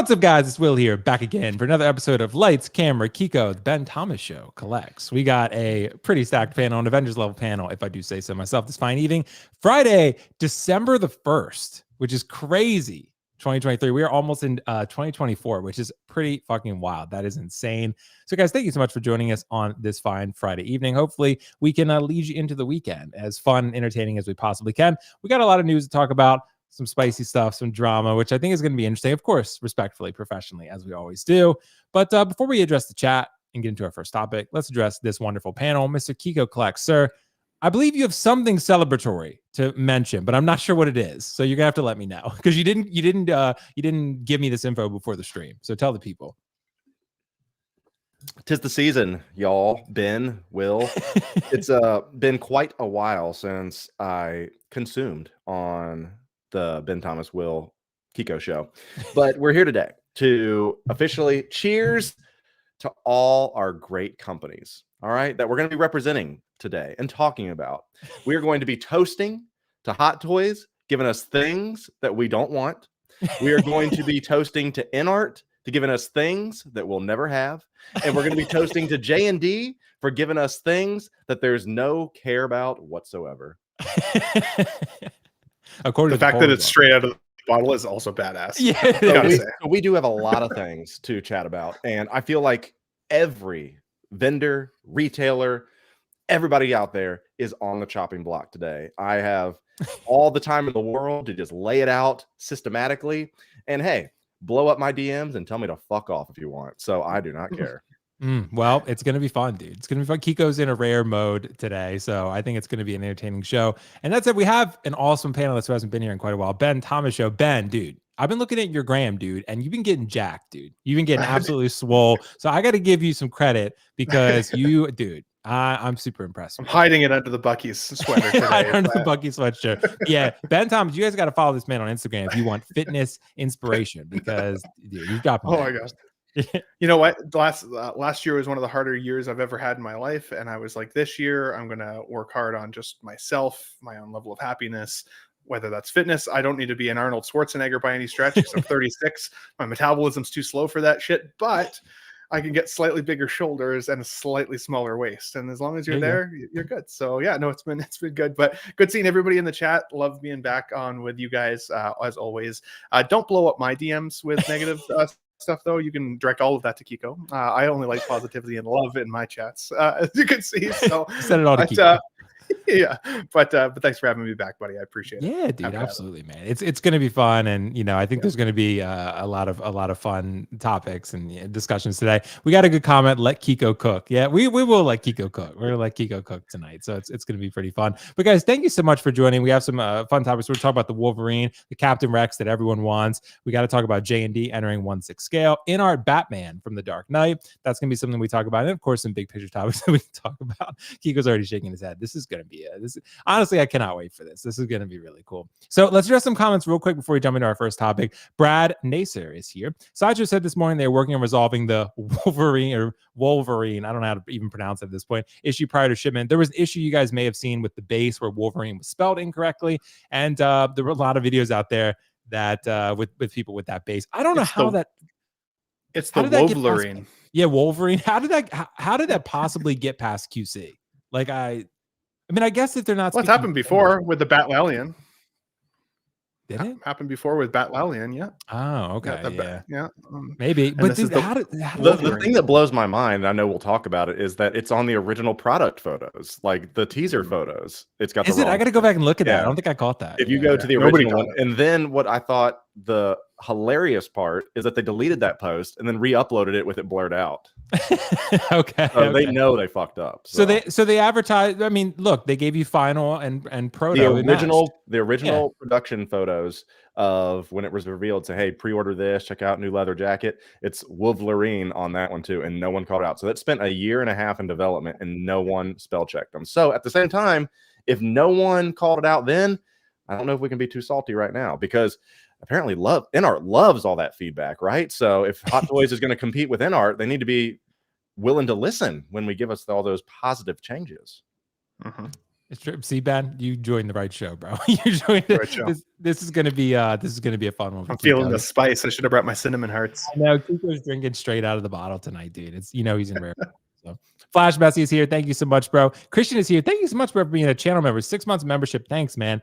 What's up, guys? It's Will here, back again for another episode of Lights, Camera, Keco, the Ben Thomas Show Collects. We got a pretty stacked panel, an Avengers level panel, if I do say so myself, this fine evening. Friday, December the 1st, which is crazy. 2023. We are almost in 2024, which is pretty fucking wild. That is insane. So, guys, thank you so much for joining us on this fine Friday evening. Hopefully, we can lead you into the weekend as fun and entertaining as we possibly can. We got a lot of news to talk about. Some spicy stuff, some drama, which I think is going to be interesting. Of course, respectfully, professionally, as we always do. But before we address the chat and get into our first topic, let's address this wonderful panel. Mr. Keco Collects, sir, I believe you have something celebratory to mention, but I'm not sure what it is. So you're gonna have to let me know because you didn't give me this info before the stream. So tell the people. 'Tis the season, y'all. Ben, Will. It's been quite a while since I consumed on the Ben Thomas Will Keco show, but we're here today to officially cheers to all our great companies, all right, that we're going to be representing today and talking about. We are going to be toasting to Hot Toys, giving us things that we don't want. We are going to be toasting to InArt to giving us things that we'll never have, and we're going to be toasting to JND for giving us things that there's no care about whatsoever. According the fact that it's straight out of the bottle is also badass. Yeah, we do have a lot of things to chat about, and I feel like every vendor, retailer, everybody out there is on the chopping block today. I have all the time in the world to just lay it out systematically, and hey, blow up my DMs and tell me to fuck off if you want. So I do not care. Well, it's going to be fun, dude. It's going to be fun. Keco's in a rare mode today, so I think it's going to be an entertaining show. And that's it. We have an awesome panelist who hasn't been here in quite a while. Ben Thomas Show. Ben, dude, I've been looking at your gram, dude, and you've been getting jacked, dude. You've been getting absolutely swole. So I got to give you some credit because you, dude, I'm super impressed. I'm hiding it under the Bucky's sweater today. Under the Bucky sweatshirt. Yeah, Ben Thomas, you guys got to follow this man on Instagram if you want fitness inspiration because dude, you've got. Oh my gosh. You know what? Last year was one of the harder years I've ever had in my life, and I was like, this year I'm gonna work hard on just myself, my own level of happiness, whether that's fitness. I don't need to be an Arnold Schwarzenegger by any stretch because I'm 36. My metabolism's too slow for that shit, but I can get slightly bigger shoulders and a slightly smaller waist, and as long as you're there, you're good. So yeah, no, it's been good, but good seeing everybody in the chat. Love being back on with you guys as always. Don't blow up my DMs with negative stuff though. You can direct all of that to Keco. I only like positivity and love in my chats, as you can see. So send it all to Keco. Yeah, but thanks for having me back, buddy. I appreciate it. Yeah, dude, absolutely, man. It's going to be fun, and you know, I think there's going to be a lot of fun topics and discussions today. We got a good comment. Let Keco cook. Yeah, we will let Keco cook. We're gonna let Keco cook tonight, so it's going to be pretty fun. But guys, thank you so much for joining. We have some fun topics. We're talking about the Wolverine, the Captain Rex that everyone wants. We got to talk about JND entering 1/6 scale. InArt Batman from the Dark Knight. That's going to be something we talk about, and of course, some big picture topics that we can talk about. Keco's already shaking his head. This is going to be honestly, I cannot wait for this. This is going to be really cool. So let's address some comments real quick before we jump into our first topic. Brad Naser is here. Sideshow said this morning they're working on resolving the Wolverine. I don't know how to even pronounce it at this point. Issue prior to shipment. There was an issue you guys may have seen with the base where Wolverine was spelled incorrectly, and there were a lot of videos out there that with people with that base. I don't know how that. It's the Wolverine. Yeah, Wolverine. How did that possibly get past QC? Like I mean, I guess if they're not. What's happened before with the Batlalian? Did it happen before with Batlalian? Yeah. Oh, okay. Yeah. Maybe. But dude, the thing that blows my mind, I know we'll talk about it, is that it's on the original product photos, like the teaser photos. It's got. I got to go back and look at that. I don't think I caught that. If you go to the original one, and then what I thought the hilarious part is that they deleted that post and then re-uploaded it with it blurred out. Okay. They know they fucked up. So they advertised. I mean, look, they gave you final and proto. The original production photos of when it was revealed. Say, hey, pre-order this. Check out new leather jacket. It's Wolverine on that one too, and no one called it out. So that spent 1.5 years in development, and no one spell checked them. So at the same time, if no one called it out then, I don't know if we can be too salty right now because. Apparently InArt loves all that feedback, right? So if Hot Toys is going to compete with InArt, they need to be willing to listen when we give us all those positive changes. It's true. See, Ben, you joined the right show, bro. You joined The right show. This is gonna be a fun one. For I'm feeling Keco. the spice. I should have brought my cinnamon hearts. I know Kiko's drinking straight out of the bottle tonight, dude. It's he's in rare. So Flash Messi is here. Thank you so much, bro. Christian is here. Thank you so much, bro, for being a channel member. 6 months membership. Thanks, man.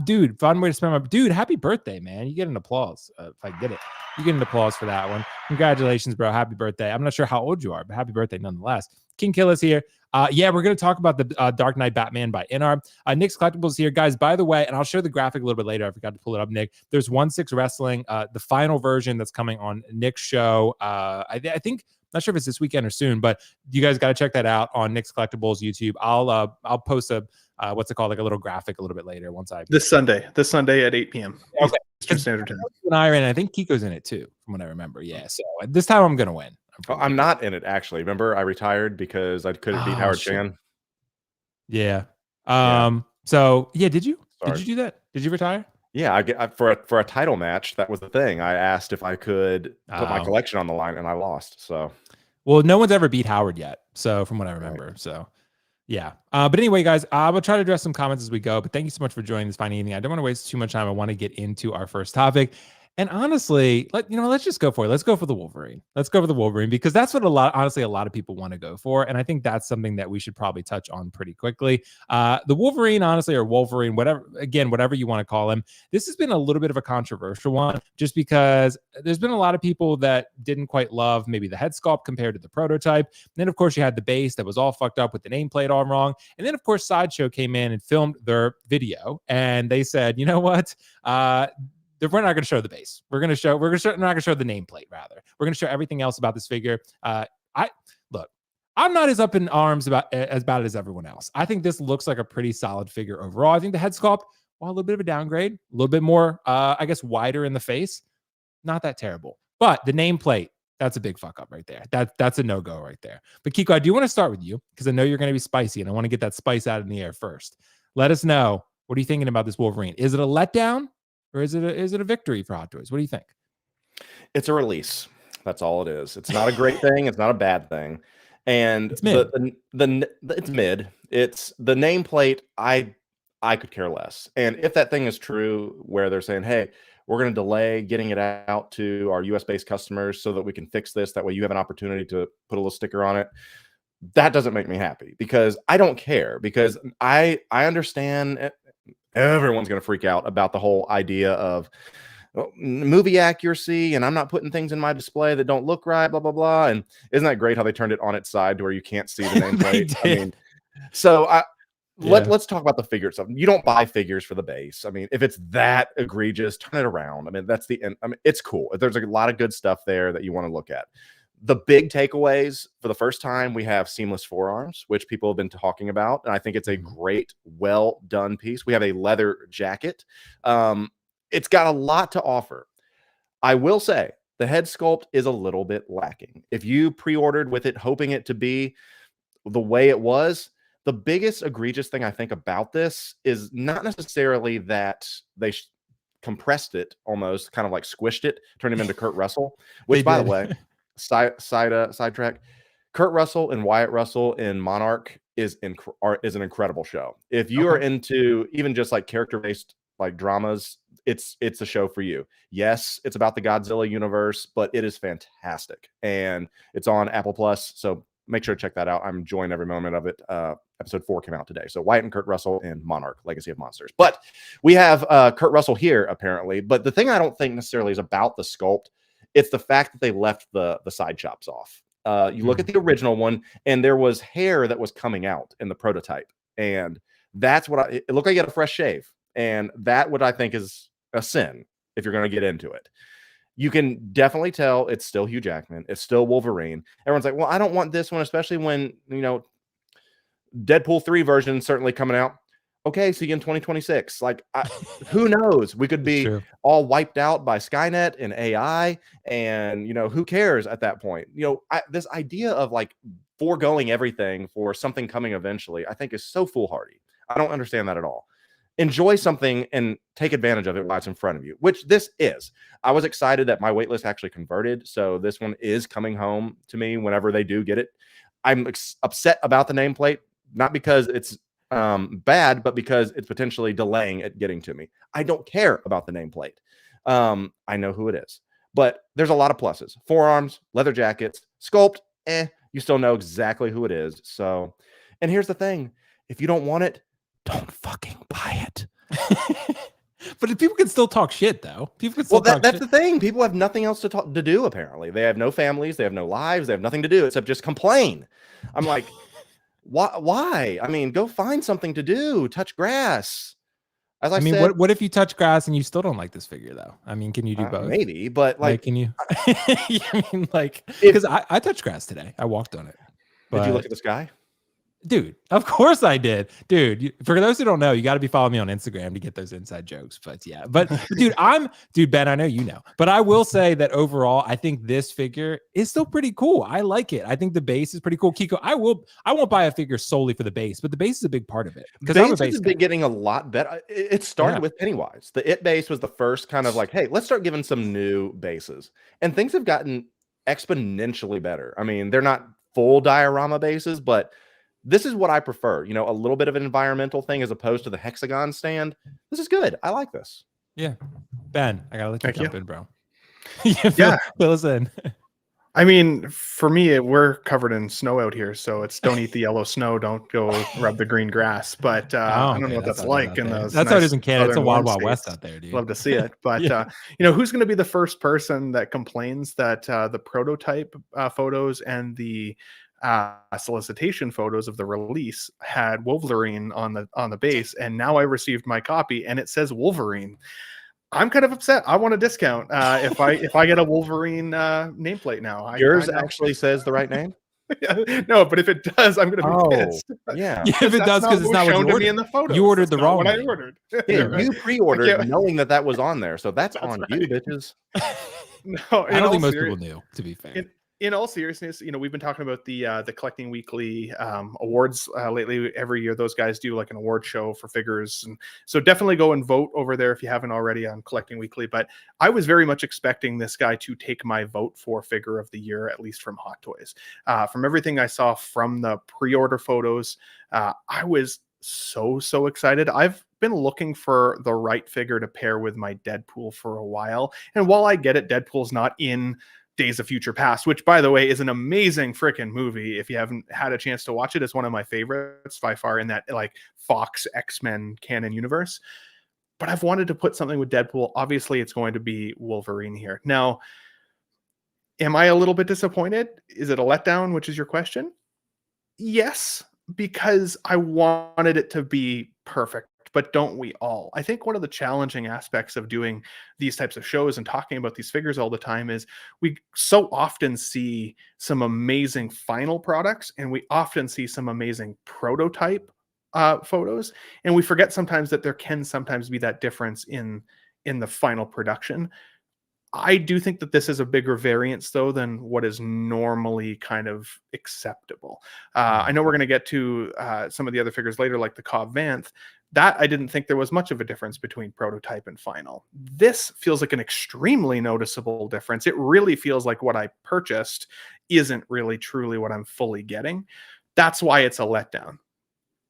Dude, fun way to spend my dude. Happy birthday, man. You get an applause if I get it. You get an applause for that one. Congratulations, bro. Happy birthday. I'm not sure how old you are, but happy birthday nonetheless. King Kill is here. Yeah, we're going to talk about the Dark Knight Batman by Inarm. Nick's Collectibles here, guys. By the way, and I'll show the graphic a little bit later. I forgot to pull it up, Nick. There's 1/6 Wrestling, the final version that's coming on Nick's show. I think, not sure if it's this weekend or soon, but you guys got to check that out on Nick's Collectibles YouTube. I'll post a what's it called, like a little graphic a little bit later once I this Sunday at 8 p.m. Okay. Eastern Standard Time. And I ran. I think Kiko's in it too, from what I remember. Yeah. So this time I'm gonna win. I'm not in it actually. Remember, I retired because I couldn't beat Howard Chan. Yeah. So yeah, did you Sorry. do that? Did you retire? Yeah, for a title match. That was the thing. I asked if I could put my collection on the line, and I lost. So, well, no one's ever beat Howard yet. So from what I remember, right. So. Yeah. But anyway, guys, we'll try to address some comments as we go. But thank you so much for joining this fine evening. I don't want to waste too much time. I want to get into our first topic. And honestly, let's just go for it. Let's go for the Wolverine. Let's go for the Wolverine, because that's what a lot of people want to go for. And I think that's something that we should probably touch on pretty quickly. The Wolverine, honestly, or Wolverine, whatever you want to call him, this has been a little bit of a controversial one, just because there's been a lot of people that didn't quite love maybe the head sculpt compared to the prototype. And then, of course, you had the base that was all fucked up with the nameplate all wrong. And then, of course, Sideshow came in and filmed their video, and they said, you know what? We're not going to show the base. We're not going to show the nameplate. Rather, we're going to show everything else about this figure. I'm not as up in arms about it as everyone else. I think this looks like a pretty solid figure overall. I think the head sculpt, while a little bit of a downgrade, a little bit more, I guess, wider in the face, not that terrible. But the nameplate, that's a big fuck up right there. That's a no-go right there. But Keco, I do want to start with you, because I know you're going to be spicy, and I want to get that spice out in the air first. Let us know, what are you thinking about this Wolverine? Is it a letdown? Or is it a victory for Hot Toys? What do you think? It's a release. That's all it is. It's not a great thing. It's not a bad thing. And it's mid. It's mid. It's the nameplate. I could care less. And if that thing is true, where they're saying, hey, we're going to delay getting it out to our US-based customers so that we can fix this. That way you have an opportunity to put a little sticker on it. That doesn't make me happy, because I don't care, because I understand everyone's going to freak out about the whole idea of movie accuracy, and I'm not putting things in my display that don't look right, blah, blah, blah. And isn't that great how they turned it on its side to where you can't see the nameplate? I mean, so let's talk about the figure itself. You don't buy figures for the base. I mean, if it's that egregious, turn it around. I mean, that's the end. I mean, it's cool. There's a lot of good stuff there that you want to look at. The big takeaways, for the first time, we have seamless forearms, which people have been talking about. And I think it's a great, well done piece. We have a leather jacket. It's got a lot to offer. I will say the head sculpt is a little bit lacking. If you pre-ordered with it, hoping it to be the way it was, the biggest egregious thing I think about this is not necessarily that they compressed it, almost kind of like squished it, turned him into Kurt Russell, which, by the way, sidetrack. Kurt Russell and Wyatt Russell in Monarch is an incredible show. If you are into even just like character-based like dramas, it's a show for you. Yes, it's about the Godzilla universe, but it is fantastic, and it's on Apple Plus. So make sure to check that out. I'm enjoying every moment of it. Episode 4 came out today. So Wyatt and Kurt Russell in Monarch, Legacy of Monsters. But we have Kurt Russell here apparently. But the thing I don't think necessarily is about the sculpt. It's the fact that they left the side chops off. You look at the original one, and there was hair that was coming out in the prototype. And that's what it looked like. You had a fresh shave. And that what I think is a sin if you're going to get into it. You can definitely tell it's still Hugh Jackman. It's still Wolverine. Everyone's like, well, I don't want this one, especially when, Deadpool 3 version is certainly coming out. Okay, see you in 2026. Like, who knows? We could be all wiped out by Skynet and AI, and who cares at that point? This idea of like foregoing everything for something coming eventually, I think is so foolhardy. I don't understand that at all. Enjoy something and take advantage of it while it's in front of you, which this is. I was excited that my waitlist actually converted, so this one is coming home to me whenever they do get it. I'm upset about the nameplate, not because it's bad, but because it's potentially delaying it getting to me. I don't care about the nameplate. I know who it is, but there's a lot of pluses. Forearms, leather jackets, sculpt, you still know exactly who it is. So, and here's the thing. If you don't want it, don't fucking buy it. But if people can still talk shit, though. People can still talk that's shit. the thing. People have nothing else to do, apparently. They have no families. They have no lives. They have nothing to do except just complain. I'm like, why? I mean, go find something to do. Touch grass. As I mean, said, what if you touch grass and you still don't like this figure, though? I mean, can you do both? Maybe, but like can you? I mean, like, because I touched grass today. I walked on it. Did you look at the sky? Dude, of course I did. Dude, for those who don't know, you got to be following me on Instagram to get those inside jokes. But yeah, but dude, Ben, I know you know, but I will say that overall, I think this figure is still pretty cool. I like it. I think the base is pretty cool. Keco, I won't buy a figure solely for the base, but the base is a big part of it. Because the base has been getting a lot better. It started with Pennywise. The It base was the first kind of like, hey, let's start giving some new bases. And things have gotten exponentially better. I mean, they're not full diorama bases, but this is what I prefer. You know, a little bit of an environmental thing as opposed to the hexagon stand. This is good. I like this. Yeah. Ben, I gotta let you jump in, bro. Yeah. Fill us in. I mean, for me, we're covered in snow out here, so it's don't eat the yellow snow, don't go rub the green grass. But I don't know what that's like in those. That's nice how it is in Canada. It's a wild, wild states. west out there, dude. Love to see it. But you know, who's going to be the first person that complains that the prototype photos and the solicitation photos of the release had Wolverine on the base, and now I received my copy and it says Wolverine? I'm kind of upset. I want a discount if I get a Wolverine nameplate now. Yours actually says the right name. No, but if it does, I'm going to be pissed. Yeah. If it does, because it's not what you ordered. Me in the photos. You ordered the wrong one one. I ordered. Yeah, you pre-ordered knowing that was on there, so that's on you, bitches. No, I don't think most people knew. To be fair. In all seriousness, you know, we've been talking about the Collecting Weekly awards lately. Every year, those guys do like an award show for figures, and so definitely go and vote over there if you haven't already on Collecting Weekly. But I was very much expecting this guy to take my vote for figure of the year, at least from Hot Toys. From everything I saw from the pre-order photos, I was so excited. I've been looking for the right figure to pair with my Deadpool for a while, and while I get it, Deadpool's not in Days of Future Past, which by the way is an amazing freaking movie. If you haven't had a chance to watch it, it's one of my favorites by far in that like Fox X-Men canon universe. But I've wanted to put something with Deadpool. Obviously it's going to be Wolverine here. Now, am I a little bit disappointed? Is it a letdown, which is your question? Yes, because I wanted it to be perfect. But don't we all? I think one of the challenging aspects of doing these types of shows and talking about these figures all the time is we so often see some amazing final products, and we often see some amazing prototype photos, and we forget sometimes that there can sometimes be that difference in the final production. I do think that this is a bigger variance, though, than what is normally kind of acceptable. I know we're going to get to some of the other figures later, like the Cobb Vanth. That I didn't think there was much of a difference between prototype and final. This feels like an extremely noticeable difference. It really feels like what I purchased isn't really truly what I'm fully getting. That's why it's a letdown.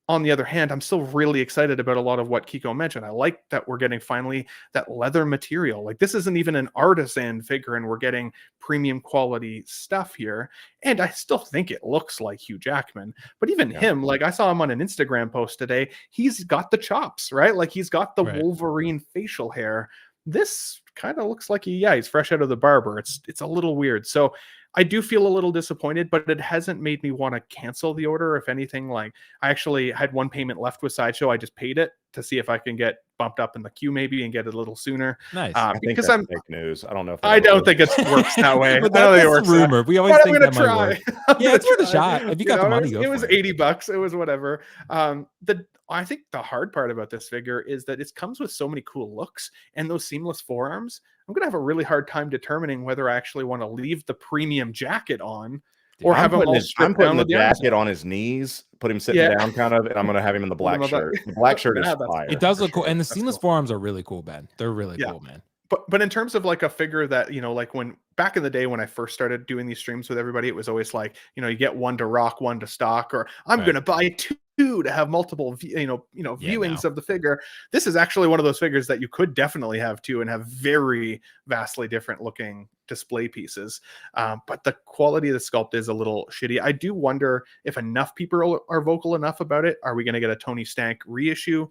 On the other hand, I'm still really excited about a lot of what Keco mentioned. I like that we're getting finally that leather material. Like, this isn't even an artisan figure, and we're getting premium quality stuff here. And I still think it looks like Hugh Jackman. But even him, like I saw him on an Instagram post today, he's got the chops, right? Like he's got the Wolverine facial hair. This kind of looks like he's fresh out of the barber. It's a little weird. So I do feel a little disappointed, but it hasn't made me want to cancel the order. If anything, like I actually had one payment left with Sideshow. I just paid it to see if I can get bumped up in the queue maybe and get it a little sooner. Nice. Because I'm fake news. I don't know. I don't think it works that way. But that's a rumor. We always think that might work. Yeah, it's worth a shot. If you got the money, it was $80. It was whatever. I think the hard part about this figure is that it comes with so many cool looks and those seamless forearms. I'm going to have a really hard time determining whether I actually want to leave the premium jacket on or have him all stripped down the jacket on his knees, put him sitting down kind of, and I'm going to have him in the black shirt. The black shirt is fire. It does look cool. And the seamless forearms are really cool, Ben. They're really cool, man. But in terms of like a figure that, you know, like when back in the day when I first started doing these streams with everybody, it was always like, you know, you get one to rock, one to stock, or I'm going to buy two to have multiple viewings of the figure. This is actually one of those figures that you could definitely have two and have very vastly different looking display pieces, but the quality of the sculpt is a little shitty. I do wonder if enough people are vocal enough about it. Are we going to get a Tony Stank reissue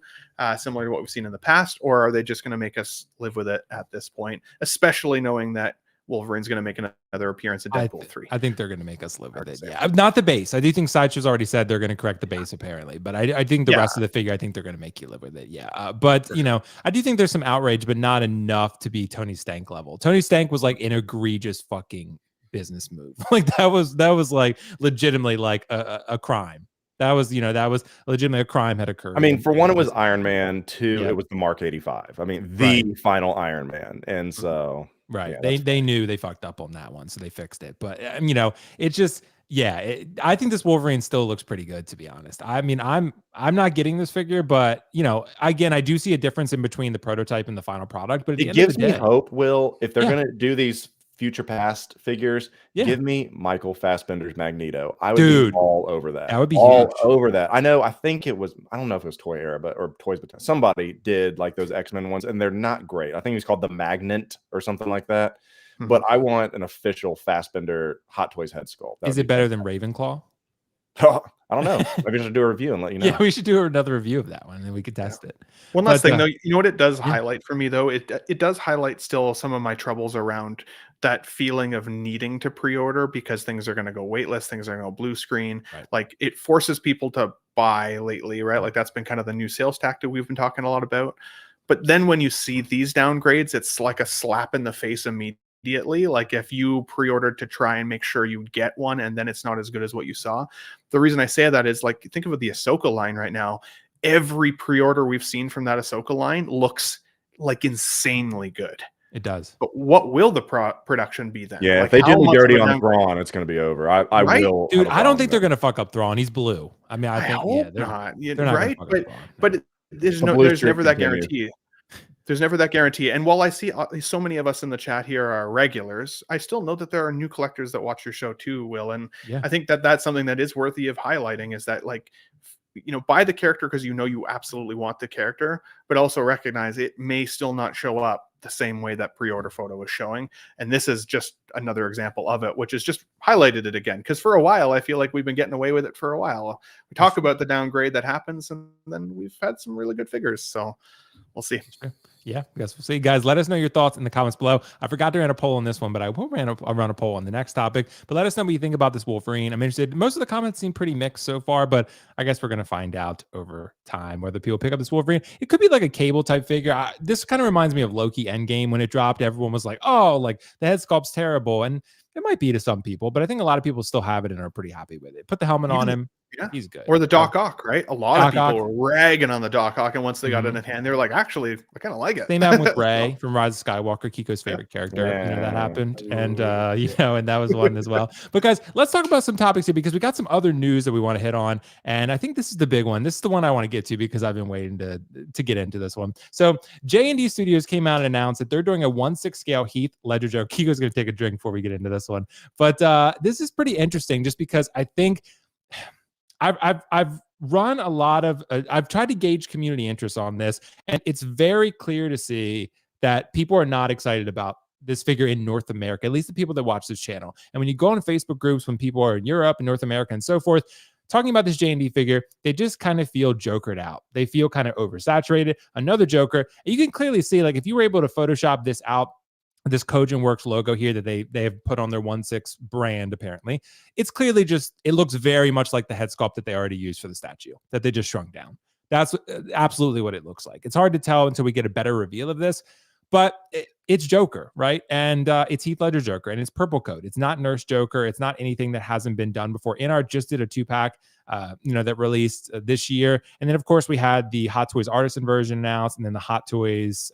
similar to what we've seen in the past, or are they just going to make us live with it at this point, especially knowing that Wolverine's going to make another appearance in Deadpool 3. I think they're going to make us live with it. Yeah, not the base. I do think Sideshow's already said they're going to correct the base apparently, but I think the rest of the figure, I think they're going to make you live with it. Yeah, but you know, I do think there's some outrage, but not enough to be Tony Stank level. Tony Stank was like an egregious fucking business move. Like that was like legitimately like a crime. That was legitimately a crime had occurred. I mean, for one, it was Iron Man. Two, it was the Mark 85. I mean, the final Iron Man, and so. Right. Yeah, they knew they fucked up on that one, so they fixed it. But you know, it just I think this Wolverine still looks pretty good, to be honest. I mean, I'm not getting this figure, but you know, again, I do see a difference in between the prototype and the final product. But it gives me hope, Will, if they're gonna do these future past figures, give me Michael Fassbender's Magneto. I would be all over that. That would be all huge. over that. I know. I think it was. I don't know if it was Toy Era, or Toys but somebody did like those X-Men ones, and they're not great. I think it was called the Magnet or something like that. Mm-hmm. But I want an official Fassbender Hot Toys head sculpt. Is it better than Ravenclaw? I don't know. Maybe we should do a review and let you know. Yeah, we should do another review of that one, and then we could test it. One last thing, though, you know what it does highlight for me, though? It does highlight still some of my troubles around that feeling of needing to pre-order because things are going to go waitlist, things are going to go blue screen. Right. Like it forces people to buy lately, right? Like that's been kind of the new sales tactic we've been talking a lot about. But then when you see these downgrades, it's like a slap in the face immediately. Like if you pre-ordered to try and make sure you get one and then it's not as good as what you saw. The reason I say that is like, think of the Ahsoka line right now. Every pre-order we've seen from that Ahsoka line looks like insanely good. It does. But what will the production be then? Yeah, like, if they do me dirty on Thrawn, it's going to be over. I will. Dude, I don't think they're going to fuck up Thrawn. He's blue. I mean, I think hope not. They're not right? But there's never that guarantee. There's never that guarantee. And while I see so many of us in the chat here are regulars, I still know that there are new collectors that watch your show too, Will. And I think that that's something that is worthy of highlighting is that like, you know, buy the character because you know you absolutely want the character, but also recognize it may still not show up the same way that pre-order photo is showing. And this is just another example of it, which has just highlighted it again. Because for a while, I feel like we've been getting away with it for a while. We talk about the downgrade that happens, and then we've had some really good figures. So we'll see. Yeah, I guess we'll see. Guys, let us know your thoughts in the comments below. I forgot to run a poll on this one, but I will run a poll on the next topic. But let us know what you think about this Wolverine. I'm interested. Most of the comments seem pretty mixed so far, but I guess we're going to find out over time whether people pick up this Wolverine. It could be like a Cable type figure. This kind of reminds me of Loki Endgame when it dropped. Everyone was like, oh, like the head sculpt's terrible. And it might be to some people, but I think a lot of people still have it and are pretty happy with it. Put the helmet on him. Yeah, he's good. Or the Doc Ock, right? A lot of people were ragging on the Doc Ock, and once they got it in hand, they were like, "Actually, I kind of like it." Same happened with Rey from Rise of Skywalker, Kiko's favorite character. You know, that happened, and and that was one as well. But guys, let's talk about some topics here because we got some other news that we want to hit on, and I think this is the big one. This is the one I want to get to because I've been waiting to get into this one. So JND Studios came out and announced that they're doing a 1/6 scale Heath Ledger joke. Kiko's going to take a drink before we get into this one, but this is pretty interesting just because I think. I've run a lot of I've tried to gauge community interest on this, and it's very clear to see that people are not excited about this figure in North America, at least the people that watch this channel. And when you go on Facebook groups, when people are in Europe and North America and so forth, talking about this JND figure, they just kind of feel jokered out. They feel kind of oversaturated. Another joker. You can clearly see, like, if you were able to Photoshop this out, this Kojin Works logo here that they have put on their 1/6 brand, apparently, it's clearly just, it looks very much like the head sculpt that they already used for the statue that they just shrunk down. That's absolutely what it looks like. It's hard to tell until we get a better reveal of this, but it's Joker, right? And it's Heath Ledger Joker, and it's purple coat. It's not Nurse Joker. It's not anything that hasn't been done before. InArt just did a 2-pack, that released this year. And then, of course, we had the Hot Toys Artisan version announced, and then the Hot Toys,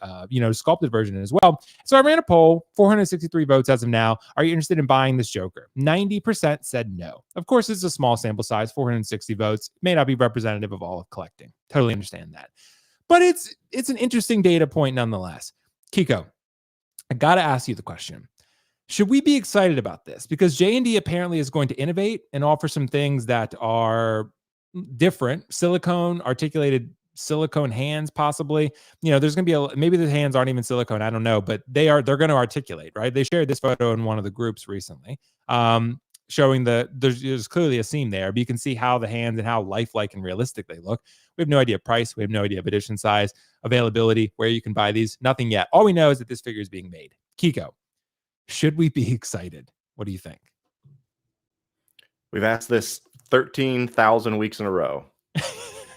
sculpted version as well. So I ran a poll, 463 votes as of now. Are you interested in buying this Joker? 90% said no. Of course, it's a small sample size, 460 votes. May not be representative of all of collecting. Totally understand that. But it's an interesting data point nonetheless. Keco, I got to ask you the question. Should we be excited about this? Because JND apparently is going to innovate and offer some things that are different silicone articulated silicone hands, possibly. There's going to be maybe the hands aren't even silicone, I don't know, but they're going to articulate, right? They shared this photo in one of the groups recently, showing there's clearly a seam there, but you can see how the hands and how lifelike and realistic they look. We have no idea price, we have no idea of edition size, availability, where you can buy these, nothing yet. All we know is that this figure is being made. Keco, should we be excited? What do you think? We've asked this 13,000 weeks in a row.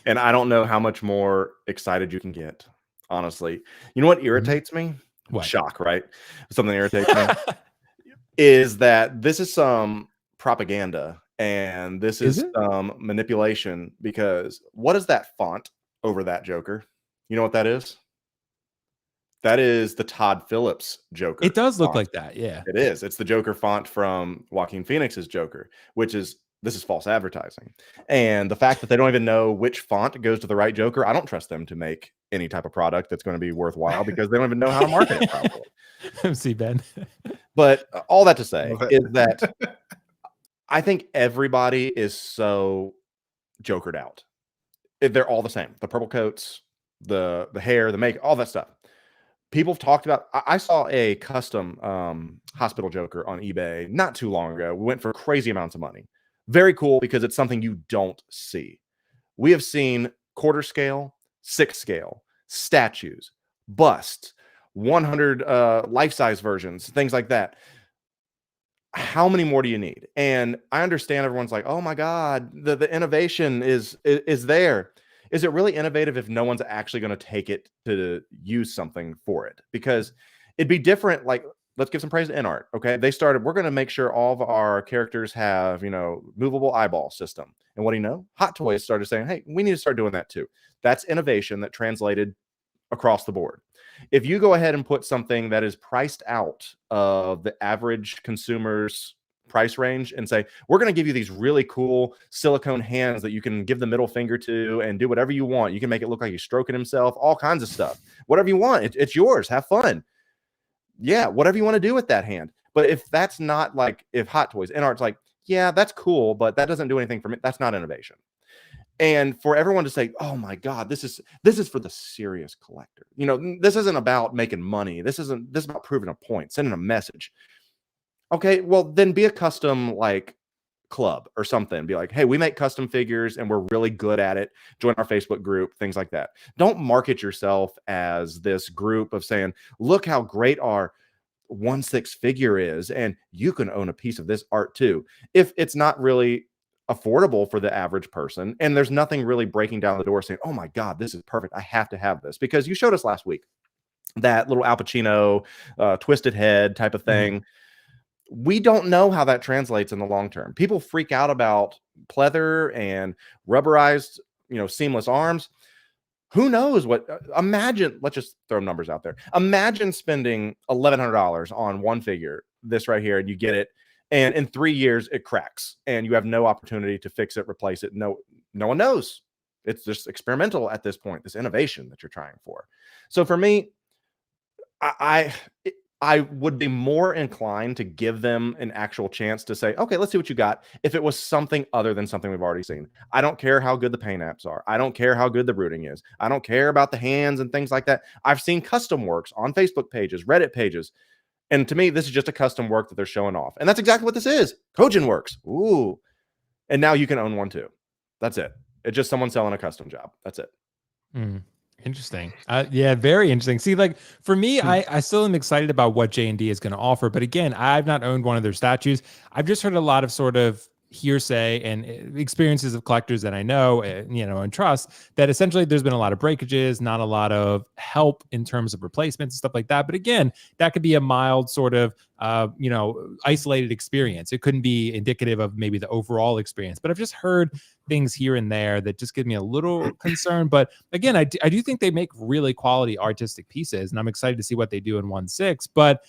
And I don't know how much more excited you can get, honestly. You know what irritates me? What? Shock, right? Something irritates me is that this is some propaganda and this is some manipulation, because what is that font over that Joker? You know what that is? That is the Todd Phillips Joker. It does look font. like that, yeah. It is. It's the Joker font from Joaquin Phoenix's Joker, this is false advertising. And the fact that they don't even know which font goes to the right Joker, I don't trust them to make any type of product that's going to be worthwhile, because they don't even know how to market it properly. See, Ben. But all that to say is that I think everybody is so Jokered out. They're all the same. The purple coats, the hair, the makeup, all that stuff. People have talked about. I saw a custom hospital Joker on eBay not too long ago. We went for crazy amounts of money. Very cool, because it's something you don't see. We have seen quarter scale, 6 scale, statues, busts, 100 life-size versions, things like that. How many more do you need? And I understand everyone's like, oh my God, the innovation is there. Is it really innovative if no one's actually going to take it to use something for it? Because it'd be different. Like, let's give some praise to InArt. Okay. They started, we're going to make sure all of our characters have, movable eyeball system. And what do you know? Hot Toys started saying, hey, we need to start doing that too. That's innovation that translated across the board. If you go ahead and put something that is priced out of the average consumer's price range and say, we're going to give you these really cool silicone hands that you can give the middle finger to and do whatever you want. You can make it look like he's stroking himself, all kinds of stuff, whatever you want. It's yours. Have fun. Yeah. Whatever you want to do with that hand. But if that's not like, if Hot Toys and Art's like, yeah, that's cool, but that doesn't do anything for me, that's not innovation. And for everyone to say, oh my God, this is for the serious collector. This isn't about making money. This is about proving a point, sending a message. Okay, well, then be a custom like club or something. Be like, hey, we make custom figures and we're really good at it. Join our Facebook group, things like that. Don't market yourself as this group of saying, look how great our 1/6 figure is, and you can own a piece of this art too. If it's not really affordable for the average person, and there's nothing really breaking down the door saying, oh my God, this is perfect, I have to have this. Because you showed us last week that little Al Pacino twisted head type of thing. Mm-hmm. We don't know how that translates in the long term. People freak out about pleather and rubberized, seamless arms. Who knows what? Imagine, let's just throw numbers out there. Imagine spending $1,100 on one figure, this right here, and you get it, and in 3 years it cracks, and you have no opportunity to fix it, replace it. No one knows. It's just experimental at this point. This innovation that you're trying for. So for me, I would be more inclined to give them an actual chance to say, okay, let's see what you got. If it was something other than something we've already seen. I don't care how good the paint apps are. I don't care how good the rooting is. I don't care about the hands and things like that. I've seen custom works on Facebook pages, Reddit pages. And to me, this is just a custom work that they're showing off. And that's exactly what this is. Kojin works. Ooh. And now you can own one too. That's it. It's just someone selling a custom job. That's it. Interesting. Yeah, very interesting. See, like for me, I still am excited about what JND is going to offer. But again, I've not owned one of their statues. I've just heard a lot of sort of hearsay and experiences of collectors that I know, and trust, that essentially there's been a lot of breakages, not a lot of help in terms of replacements and stuff like that. But again, that could be a mild sort of, isolated experience. It couldn't be indicative of maybe the overall experience. But I've just heard things here and there that just give me a little concern. But again, I do think they make really quality artistic pieces, and I'm excited to see what they do in 1/6. But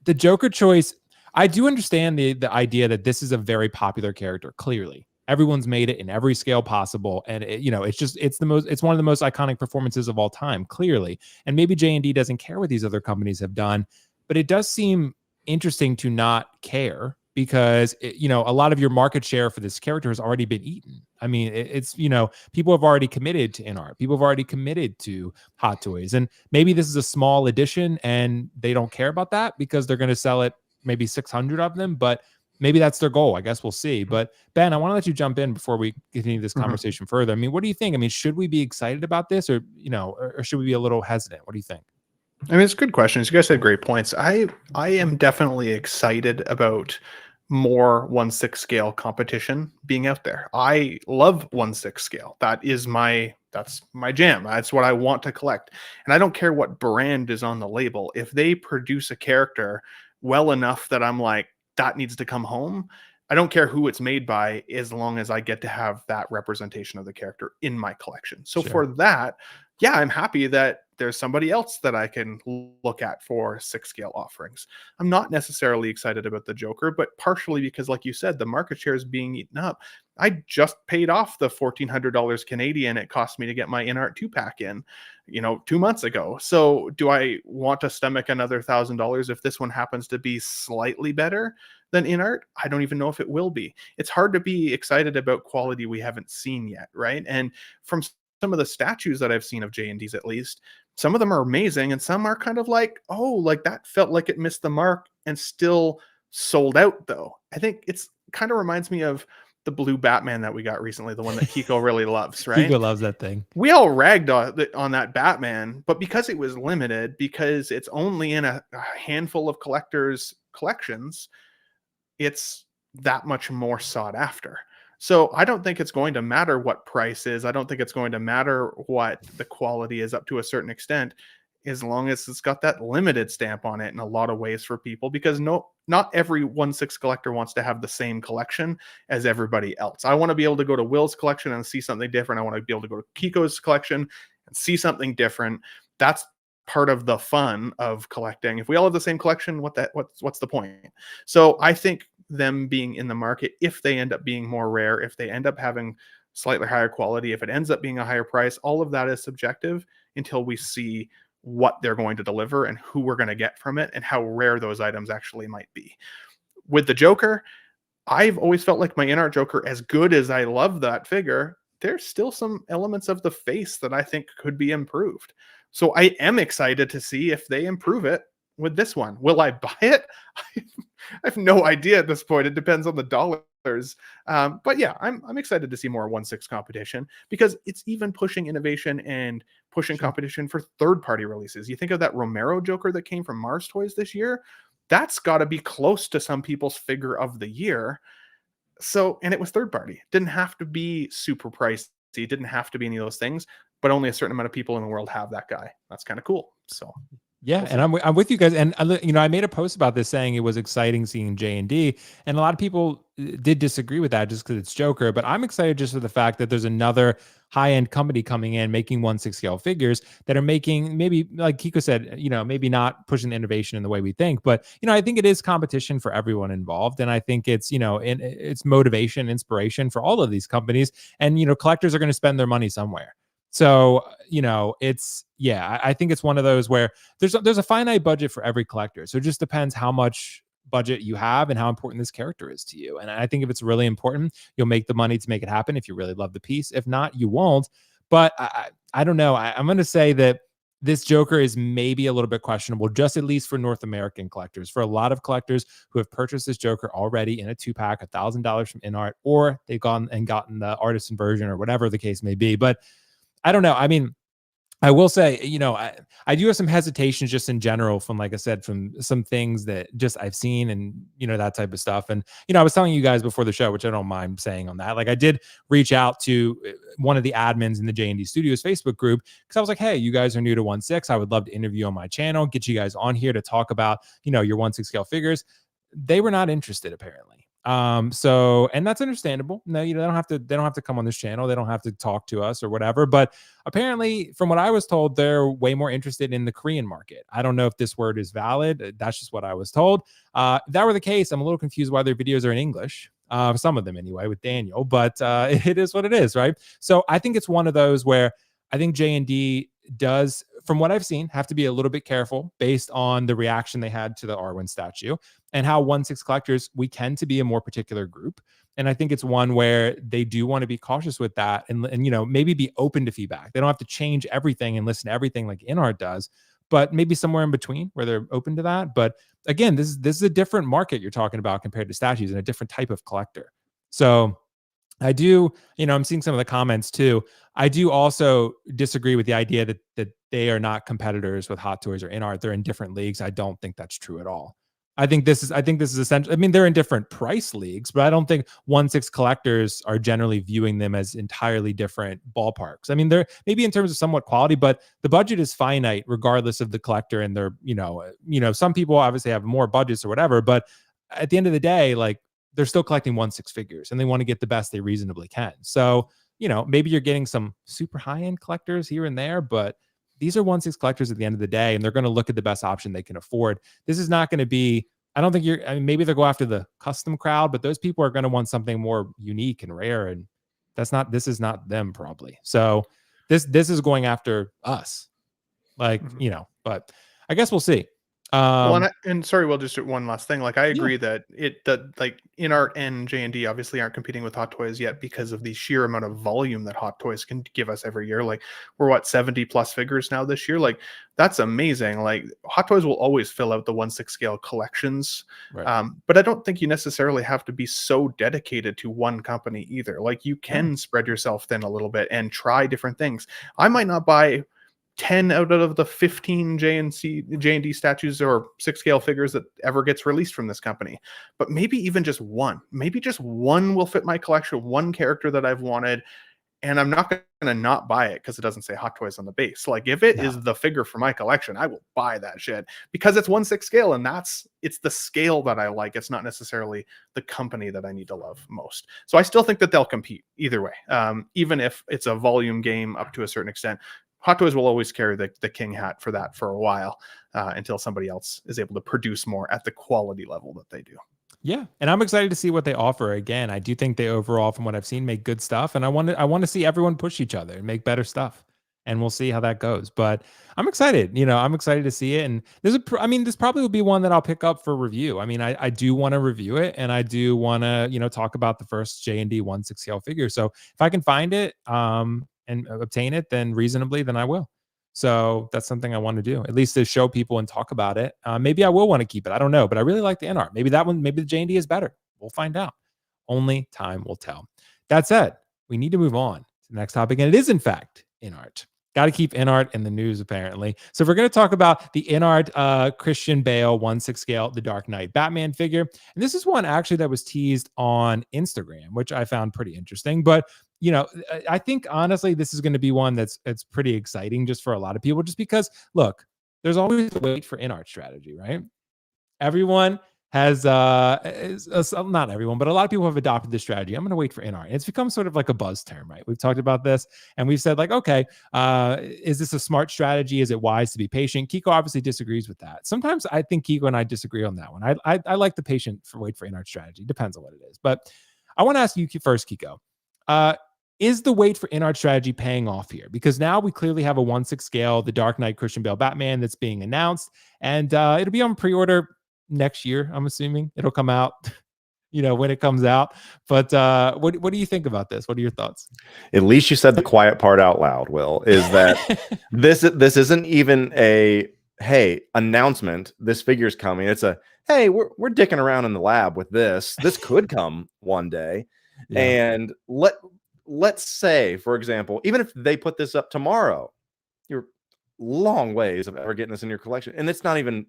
the Joker choice, I do understand the idea that this is a very popular character. Clearly, everyone's made it in every scale possible, and it's one of the most iconic performances of all time. Clearly, and maybe JND doesn't care what these other companies have done, but it does seem interesting to not care because you know, a lot of your market share for this character has already been eaten. I mean, it's, you know, people have already committed to in-art. People have already committed to Hot Toys. And maybe this is a small addition and they don't care about that because they're going to sell it maybe 600 of them, but maybe that's their goal. I guess we'll see. But Ben, I want to let you jump in before we continue this conversation further. I mean, what do you think? I mean, should we be excited about this, or, you know, or should we be a little hesitant? What do you think? I mean, it's good questions. You guys had great points. I am definitely excited about more 1/6 scale competition being out there. I love 1/6 scale. That's my jam. That's what I want to collect. And I don't care what brand is on the label. If they produce a character well enough that I'm like, that needs to come home, I don't care who it's made by, as long as I get to have that representation of the character in my collection. So for that, yeah, I'm happy that there's somebody else that I can look at for 6 scale offerings. I'm not necessarily excited about the Joker, but partially because, like you said, the market share is being eaten up. I just paid off the $1,400 Canadian it cost me to get my in-art 2-pack in, you know, 2 months ago. So do I want to stomach another $1,000 if this one happens to be slightly better than in-art? I don't even know if it will be. It's hard to be excited about quality we haven't seen yet, right? And from some of the statues that I've seen of JNDs, at least, some of them are amazing and some are kind of like, oh, like that felt like it missed the mark and still sold out though. I think it's kind of reminds me of the blue Batman that we got recently, the one that Keco really loves, right? Keco loves that thing. We all ragged on that Batman, but because it was limited, because it's only in a handful of collectors' collections, it's that much more sought after. So I don't think it's going to matter what price is. I don't think it's going to matter what the quality is up to a certain extent, as long as it's got that limited stamp on it in a lot of ways for people, because not every 1/6 collector wants to have the same collection as everybody else. I want to be able to go to Will's collection and see something different. I want to be able to go to Keco's collection and see something different. That's part of the fun of collecting. If we all have the same collection, what's the point? So I think them being in the market, if they end up being more rare, if they end up having slightly higher quality, if it ends up being a higher price, all of that is subjective until we see what they're going to deliver and who we're going to get from it and how rare those items actually might be. With the Joker, I've always felt like my in-art Joker, as good as I love that figure, there's still some elements of the face that I think could be improved. So I am excited to see if they improve it with this one. Will I buy it? I have no idea at this point. It depends on the dollars. But yeah, I'm excited to see more 1/6 competition, because it's even pushing innovation and pushing competition for third-party releases. You think of that Romero Joker that came from Mars Toys this year. That's got to be close to some people's figure of the year. So, and it was third-party. Didn't have to be super pricey. It didn't have to be any of those things, but only a certain amount of people in the world have that guy. That's kind of cool. So yeah, and I'm with you guys. And you know, I made a post about this saying it was exciting seeing JND, and a lot of people did disagree with that just because it's Joker. But I'm excited just for the fact that there's another high-end company coming in making 1/6 scale figures that are making, maybe like Keco said, you know, maybe not pushing the innovation in the way we think, but you know, I think it is competition for everyone involved, and I think it's, you know, it's motivation, inspiration for all of these companies, and you know, collectors are going to spend their money somewhere. So, you know, it's, yeah, I think it's one of those where there's a finite budget for every collector. So it just depends how much budget you have and how important this character is to you. And I think if it's really important, you'll make the money to make it happen if you really love the piece. If not, you won't. But I don't know. I'm going to say that this Joker is maybe a little bit questionable, just at least for North American collectors. For a lot of collectors who have purchased this Joker already in a 2-pack, $1,000 from InArt, or they've gone and gotten the artisan version or whatever the case may be. But I don't know. I mean, I will say, you know, I do have some hesitations just in general from, like I said, from some things that just I've seen and, you know, that type of stuff. And, you know, I was telling you guys before the show, which I don't mind saying on that, like I did reach out to one of the admins in the JND Studios Facebook group, because I was like, hey, you guys are new to 1/6. I would love to interview on my channel, get you guys on here to talk about, you know, your 1/6 scale figures. They were not interested, apparently. So, and that's understandable. No, you know, they don't have to come on this channel. They don't have to talk to us or whatever. But apparently, from what I was told, they're way more interested in the Korean market. I don't know if this word is valid. That's just what I was told. If that were the case, I'm a little confused why their videos are in English. Some of them anyway, with Daniel, but it is what it is, right? So I think it's one of those where I think JND does from what I've seen, have to be a little bit careful based on the reaction they had to the Arwen statue and how 1/6 collectors, we tend to be a more particular group. And I think it's one where they do want to be cautious with that and maybe be open to feedback. They don't have to change everything and listen to everything like InArt does, but maybe somewhere in between where they're open to that. But again, this is a different market you're talking about compared to statues and a different type of collector. So I do, I'm seeing some of the comments too. I do also disagree with the idea that they are not competitors with Hot Toys or InArt. They're in different leagues. I don't think that's true at all. I think this is essential. I mean, they're in different price leagues, but I don't think 1/6 collectors are generally viewing them as entirely different ballparks. I mean, they're maybe in terms of somewhat quality, but the budget is finite regardless of the collector. And they're, some people obviously have more budgets or whatever, but at the end of the day, like, they're still collecting 1/6 figures and they want to get the best they reasonably can. So, maybe you're getting some super high-end collectors here and there, but these are 1/6 collectors at the end of the day, and they're going to look at the best option they can afford. This is not going to be, I don't think maybe they'll go after the custom crowd, but those people are going to want something more unique and rare. And this is not them probably. So this is going after us, like, but I guess we'll see. Well, and sorry, Will, just one last thing. Like, I agree that like InArt and JND obviously aren't competing with Hot Toys yet because of the sheer amount of volume that Hot Toys can give us every year. Like, we're 70 plus figures now this year. Like, that's amazing. Like, Hot Toys will always fill out the 1/6 scale collections. Right. But I don't think you necessarily have to be so dedicated to one company either. Like, you can spread yourself thin a little bit and try different things. I might not buy 10 out of the 15 JND statues or 6 scale figures that ever gets released from this company, but maybe even just one. Maybe just one will fit my collection, one character that I've wanted, and I'm not going to not buy it because it doesn't say Hot Toys on the base. Like, if it is the figure for my collection, I will buy that shit because it's 1/6 scale, and it's the scale that I like. It's not necessarily the company that I need to love most. So I still think that they'll compete either way, even if it's a volume game up to a certain extent. Hot Toys will always carry the king hat for that for a while until somebody else is able to produce more at the quality level that they do. Yeah, and I'm excited to see what they offer. Again, I do think they overall, from what I've seen, make good stuff, and I want to see everyone push each other and make better stuff, and we'll see how that goes. But I'm excited. I'm excited to see it, and this probably will be one that I'll pick up for review. I mean, I do want to review it, and I do want to talk about the first JND 1/6 scale figure. So if I can find it, and obtain it, then reasonably, then I will. So that's something I want to do, at least to show people and talk about it. Maybe I will want to keep it. I don't know, but I really like the InArt. Maybe the JND is better. We'll find out. Only time will tell. That said, we need to move on to the next topic, and it is in fact InArt. Got to keep InArt in the news, apparently. So if we're going to talk about the InArt Christian Bale 1/6 scale The Dark Knight Batman figure, and this is one actually that was teased on Instagram, which I found pretty interesting. But I think honestly, this is going to be one that's pretty exciting just for a lot of people, just because, look, there's always a wait for InArt strategy, right? Everyone has not everyone, but a lot of people have adopted this strategy. I'm going to wait for InArt. It's become sort of like a buzz term, right? We've talked about this and we've said, like, okay, is this a smart strategy? Is it wise to be patient? Keco obviously disagrees with that. Sometimes I think Keco and I disagree on that one. I like the patient for wait for InArt strategy. Depends on what it is. But I want to ask you first, Keco. Is the wait for InArt strategy paying off here? Because now we clearly have a 1/6 scale, the Dark Knight Christian Bale Batman that's being announced, and it'll be on pre-order next year. I'm assuming it'll come out, when it comes out. But what do you think about this? What are your thoughts? At least you said the quiet part out loud, Will, is that this isn't even a, hey, announcement, this figure's coming. It's a, hey, we're dicking around in the lab with this. This could come one day. Yeah. And let's say, for example, even if they put this up tomorrow, you're long ways of ever getting this in your collection, and it's not even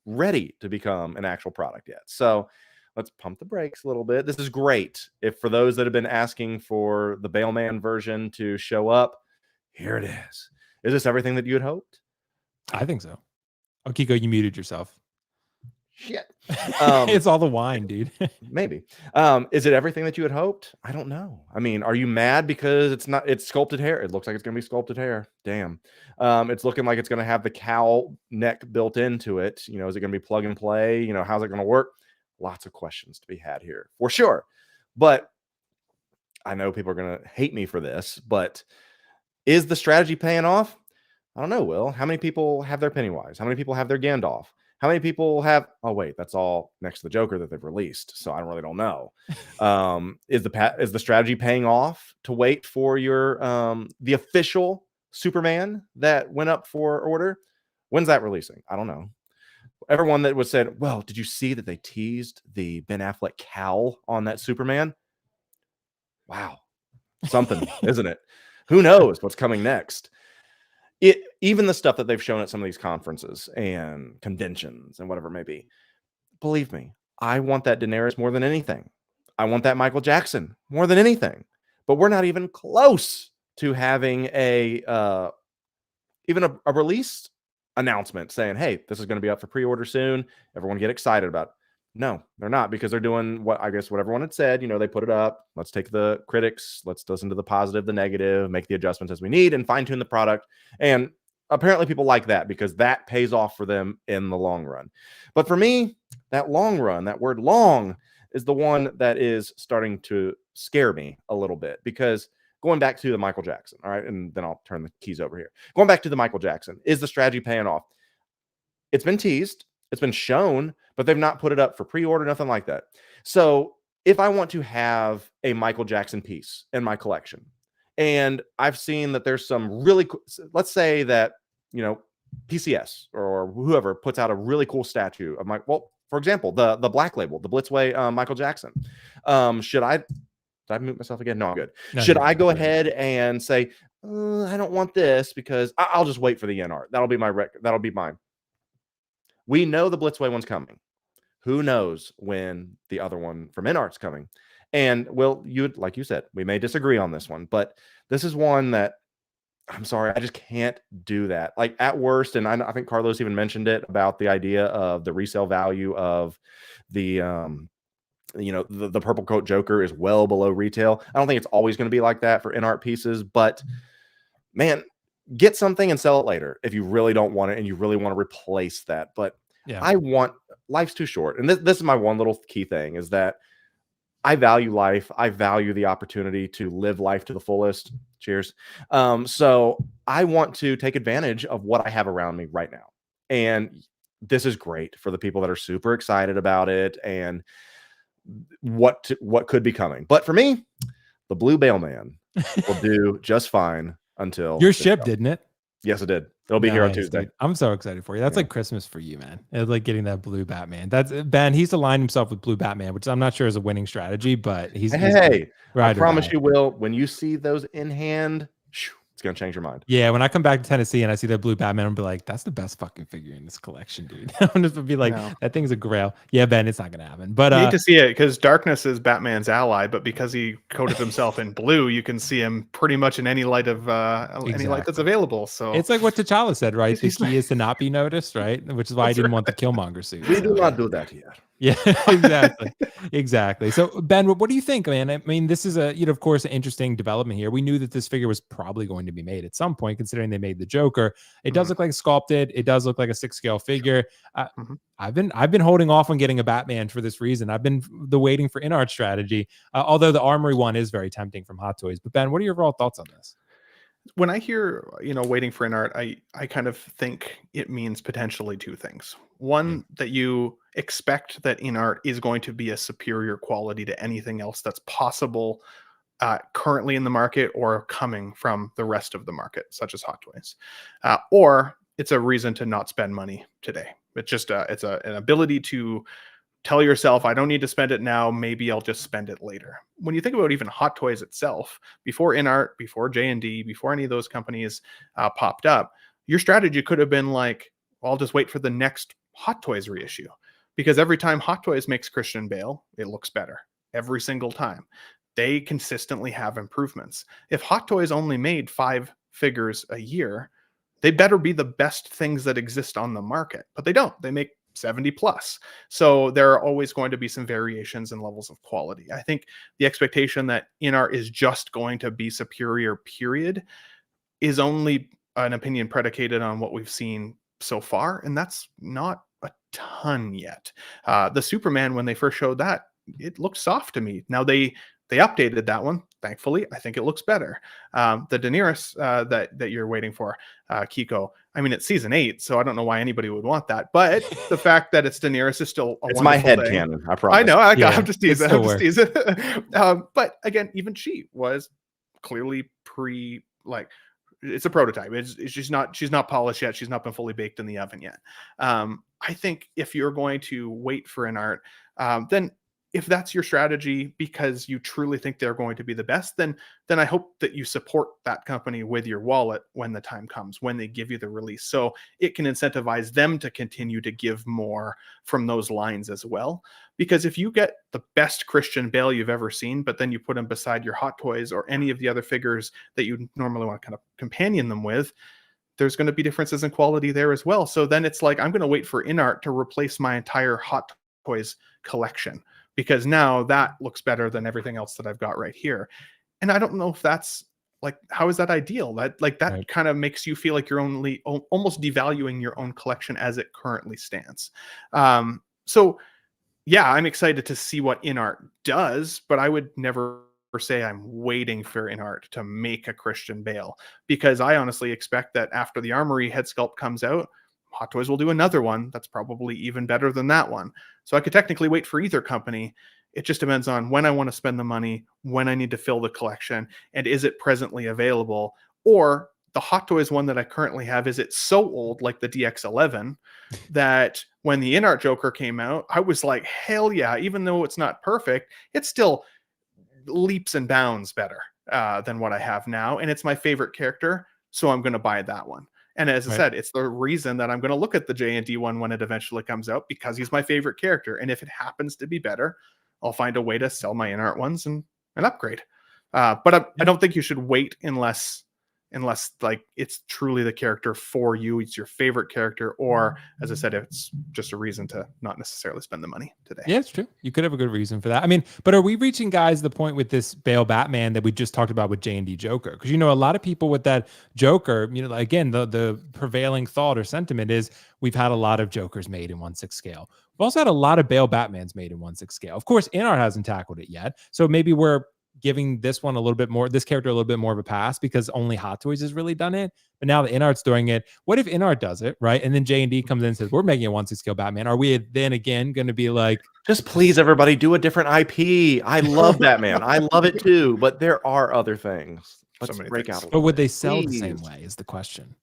ready to become an actual product yet. So let's pump the brakes a little bit. This is great. If for those that have been asking for the Baleman version to show up, here it is. Is this everything that you had hoped? I think so. Oh, Keco, you muted yourself. Shit. It's all the wine, dude. Maybe. Is it everything that you had hoped? I don't know. I mean, are you mad because it's sculpted hair? It looks like it's going to be sculpted hair. Damn. It's looking like it's going to have the cowl neck built into it. Is it going to be plug and play? How's it going to work? Lots of questions to be had here for sure. But I know people are going to hate me for this, but is the strategy paying off? I don't know, Will. How many people have their Pennywise? How many people have their Gandalf? How many people have? Oh wait, that's all next to the Joker that they've released. So I don't know. Is the strategy paying off to wait for your the official Superman that went up for order? When's that releasing? I don't know. Everyone that was said, well, did you see that they teased the Ben Affleck cowl on that Superman? Wow, something, isn't it? Who knows what's coming next? Even the stuff that they've shown at some of these conferences and conventions and whatever it may be. Believe me, I want that Daenerys more than anything. I want that Michael Jackson more than anything. But we're not even close to having even a release announcement saying, hey, this is going to be up for pre-order soon. Everyone get excited about it. No, they're not, because they're doing what everyone had said. They put it up. Let's take the critics. Let's listen to the positive, the negative, make the adjustments as we need, and fine tune the product. And apparently people like that because that pays off for them in the long run. But for me, that long run, that word long, is the one that is starting to scare me a little bit, because going back to the Michael Jackson, all right, and then I'll turn the keys over here. Going back to the Michael Jackson, is the strategy paying off? It's been teased. It's been shown, but they've not put it up for pre-order, nothing like that. So if I want to have a Michael Jackson piece in my collection, and I've seen that there's some really cool, let's say that, PCS or whoever puts out a really cool statue of for example, the Black Label, the Blitzway Michael Jackson. Did I mute myself again? No, I'm good. No, Should I go ahead and say, I don't want this because I'll just wait for the in art? That'll be that'll be mine. We know the Blitzway one's coming. Who knows when the other one from InArt's coming? And like you said, we may disagree on this one, but this is one that, I'm sorry, I just can't do that. Like, at worst, and I think Carlos even mentioned it about the idea of the resale value of the the purple coat Joker is well below retail. I don't think it's always going to be like that for InArt pieces, but man, get something and sell it later if you really don't want it and you really want to replace that. But yeah, life's too short. And this is my one little key thing, is that I value life. I value the opportunity to live life to the fullest. Cheers. So I want to take advantage of what I have around me right now. And this is great for the people that are super excited about it and what could be coming. But for me, the Blue Bailman will do just fine until your ship, didn't it? Yes, it did. It'll be here on Tuesday. Dude. I'm so excited for you. That's like Christmas for you, man. It's like getting that blue Batman. That's Ben. He's aligned himself with blue Batman, which I'm not sure is a winning strategy, but he's I promise you, Will, when you see those in hand, it's gonna change your mind. Yeah, when I come back to Tennessee and I see that blue Batman, I'll be like, that's the best fucking figure in this collection, dude. I'm just gonna be like, that thing's a grail. Yeah, Ben, it's not gonna happen. But you need to see it, because darkness is Batman's ally, but because he coated himself in blue, you can see him pretty much in any light of any light that's available. So it's like what T'Challa said, right? The key is to not be noticed, right? Which is why I didn't want the Killmonger suit. We do not do that here. Yeah, exactly. So Ben, what do you think, man? I mean, this is of course, an interesting development here. We knew that this figure was probably going to be made at some point, considering they made the Joker. It does look like sculpted. It does look like a 6-scale figure. I've been holding off on getting a Batman for this reason. I've been waiting for InArt strategy, although the Armory one is very tempting from Hot Toys. But Ben, what are your overall thoughts on this? When I hear, waiting for InArt, I kind of think it means potentially two things. One, that you expect that InArt is going to be a superior quality to anything else that's possible currently in the market or coming from the rest of the market, such as Hot Toys. Or it's a reason to not spend money today. It's just an ability to tell yourself, I don't need to spend it now. Maybe I'll just spend it later. When you think about even Hot Toys itself, before InArt, before JND, before any of those companies popped up, your strategy could have been like, well, I'll just wait for the next Hot Toys reissue. Because every time Hot Toys makes Christian Bale, it looks better. Every single time. They consistently have improvements. If Hot Toys only made 5 figures a year, they better be the best things that exist on the market. But they don't. They make 70 plus. So there are always going to be some variations in levels of quality. I think the expectation that InArt is just going to be superior, period, is only an opinion predicated on what we've seen so far. And that's not a ton yet. The Superman, when they first showed that, it looked soft to me. Now they updated that one. thankfully, I think it looks better. The Daenerys that you're waiting for, Keco. I mean, it's season 8, so I don't know why anybody would want that. But the fact that it's Daenerys is still a It's my wonderful head thing. canon. I promise. I know. Yeah, I'm just it teasing. still I'm just works. teasing. But again, even she was clearly it's a prototype. She's not polished yet. She's not been fully baked in the oven yet. I think if you're going to wait for an art, then if that's your strategy because you truly think they're going to be the best, then I hope that you support that company with your wallet when the time comes, when they give you the release. So it can incentivize them to continue to give more from those lines as well. Because if you get the best Christian Bale you've ever seen, but then you put him beside your Hot Toys or any of the other figures that you normally want to kind of companion them with, there's going to be differences in quality there as well. So then it's like, I'm going to wait for InArt to replace my entire Hot Toys collection, because now that looks better than everything else that I've got right here. And I don't know if that's like, how is that ideal? That Right. kind of makes you feel like you're almost devaluing your own collection as it currently stands. So yeah, I'm excited to see what InArt does, but I would never say I'm waiting for InArt to make a Christian Bale, because I honestly expect that after the Armory head sculpt comes out, Hot Toys will do another one that's probably even better than that one. So I could technically wait for either company. It just depends on when I want to spend the money, when I need to fill the collection, and is it presently available? Or the Hot Toys one that I currently have, is it so old, like the DX11, that when the InArt Joker came out, I was like, hell yeah, even though it's not perfect, it's still leaps and bounds better than what I have now. And it's my favorite character, so I'm going to buy that one. And as I said, it's the reason that I'm going to look at the JND one when it eventually comes out, because he's my favorite character. And if it happens to be better, I'll find a way to sell my InArt ones and upgrade. But I don't think you should wait unless like it's truly the character for you, it's your favorite character, or as I said, it's just a reason to not necessarily spend the money today. Yeah, it's true. You could have a good reason for that. I mean, but are we reaching, guys, the point with this Bale Batman that we just talked about with JND Joker? Because, a lot of people with that Joker, again, the prevailing thought or sentiment is we've had a lot of Jokers made in 1/6 scale. We've also had a lot of Bale Batmans made in 1/6 scale. Of course, InArt hasn't tackled it yet. So maybe we're giving this character a little bit more of a pass because only Hot Toys has really done it. But now the InArt's doing it. What if InArt does it, right? And then JND comes in and says, we're making a 1/6 scale Batman. Are we then again going to be like, just please everybody do a different IP? I love Batman. I love it too, but there are other things. Let's break out a little but would bit. they sell Please. the same way is the question.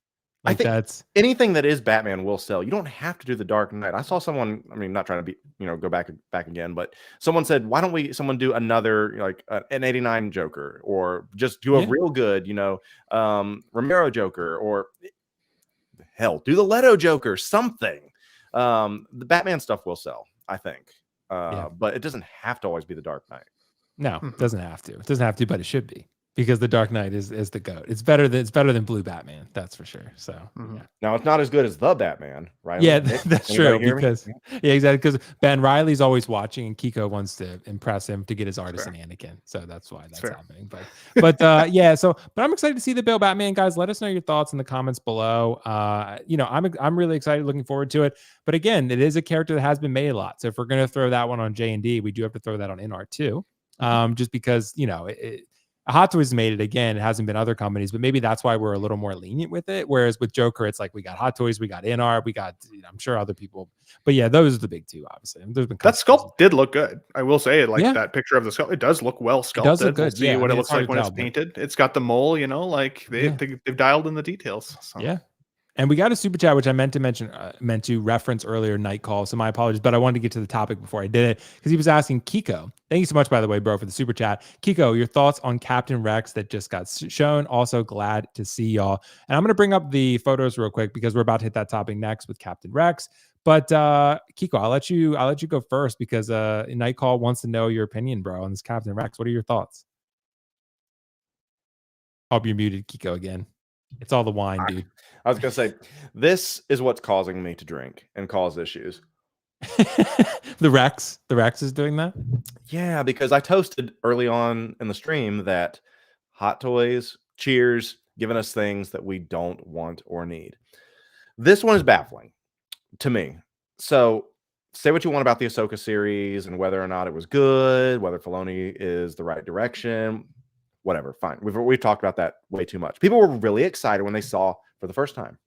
I think that's anything that is Batman will sell. You don't have to do the Dark Knight. I saw someone, I mean, not trying to be, go back again, but someone said, why don't someone do another, like an 89 Joker, or just do a real good, Romero Joker, or hell, do the Leto Joker, something. The Batman stuff will sell, I think. But it doesn't have to always be the Dark Knight. No, it doesn't have to. It doesn't have to, but it should be, because the Dark Knight is the GOAT. It's better than Blue Batman, that's for sure. So now it's not as good as the Batman, right? Yeah, that's true. Because exactly, because Ben Reilly's always watching, and Keco wants to impress him to get his artist in Anakin. So that's why that's happening. But but I'm excited to see the Bale Batman, guys. Let us know your thoughts in the comments below. I'm really excited, looking forward to it. But again, it is a character that has been made a lot. So if we're gonna throw that one on JND, we do have to throw that on InArt too. Just because Hot Toys made it again. It hasn't been other companies, but maybe that's why we're a little more lenient with it. Whereas with Joker, it's like we got Hot Toys, we got InArt, we got I'm sure other people. But yeah, those are the big two, obviously. There's been that sculpt did look good. I will say, that picture of the sculpt, it does look well sculpted. It does look good. We'll see what it looks like when it's painted. It's got the mole, they've dialed in the details. So. Yeah. And we got a super chat, which I meant to reference earlier, Night Call. So my apologies, but I wanted to get to the topic before I did it, because he was asking Keco. Thank you so much, by the way, bro, for the super chat. Keco, your thoughts on Captain Rex that just got shown. Also glad to see y'all. And I'm going to bring up the photos real quick, because we're about to hit that topic next with Captain Rex. But Keco, I'll let you go first, because Night Call wants to know your opinion, bro, on this Captain Rex. What are your thoughts? Hope you're muted, Keco, again. It's all the wine, dude. I was going to say, this is what's causing me to drink and cause issues. The Rex is doing that? Yeah, because I toasted early on in the stream that Hot Toys, cheers, giving us things that we don't want or need. This one is baffling to me. So say what you want about the Ahsoka series and whether or not it was good, whether Filoni is the right direction, whatever, fine. We've talked about that way too much. People were really excited when they saw for the first time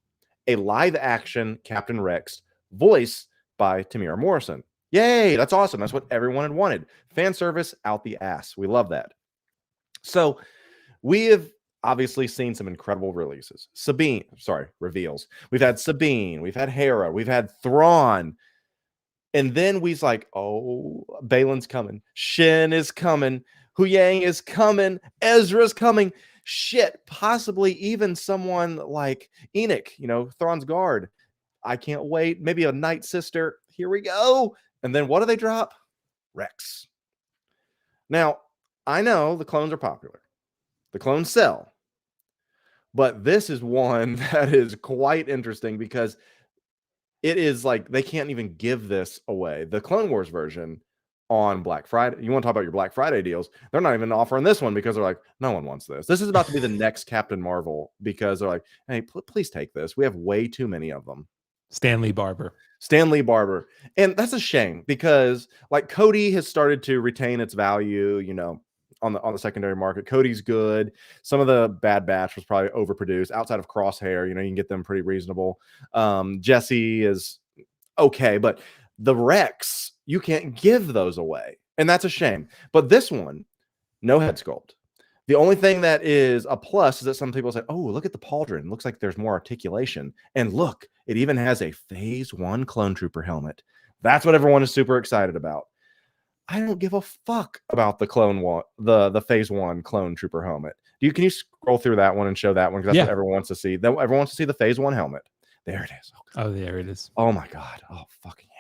a live action Captain Rex voiced by Tamira Morrison. Yay, that's awesome. That's what everyone had wanted. Fan service out the ass. We love that. So we have obviously seen some incredible releases. Reveals. We've had Sabine, we've had Hera, we've had Thrawn. And then we's like, oh, Balin's coming. Shin is coming. Huyang is coming. Ezra's coming. Shit, possibly even someone like Enoch, Thrawn's guard. I can't wait. Maybe a Night Sister. Here we go. And then what do they drop? Rex. Now, I know the clones are popular. The clones sell. But this is one that is quite interesting because it is like they can't even give this away. The Clone Wars version on Black Friday. You want to talk about your Black Friday deals? They're not even offering this one because they're like, no one wants this. This is about to be the next Captain Marvel because they're like, hey, please take this. We have way too many of them. Stanley Barber. And that's a shame because like Cody has started to retain its value, on the secondary market. Cody's good. Some of the Bad Batch was probably overproduced. Outside of Crosshair, you can get them pretty reasonable. Jesse is okay, but the Rex, you can't give those away. And that's a shame. But this one, no head sculpt. The only thing that is a plus is that some people say, oh, look at the pauldron. Looks like there's more articulation. And look, it even has a Phase 1 Clone Trooper helmet. That's what everyone is super excited about. I don't give a fuck about the the Phase 1 Clone Trooper helmet. Can you scroll through that one and show that one? Because that's what everyone wants to see. Everyone wants to see the Phase 1 helmet. There it is. Oh, there it is. Oh my God. Oh, fucking yeah.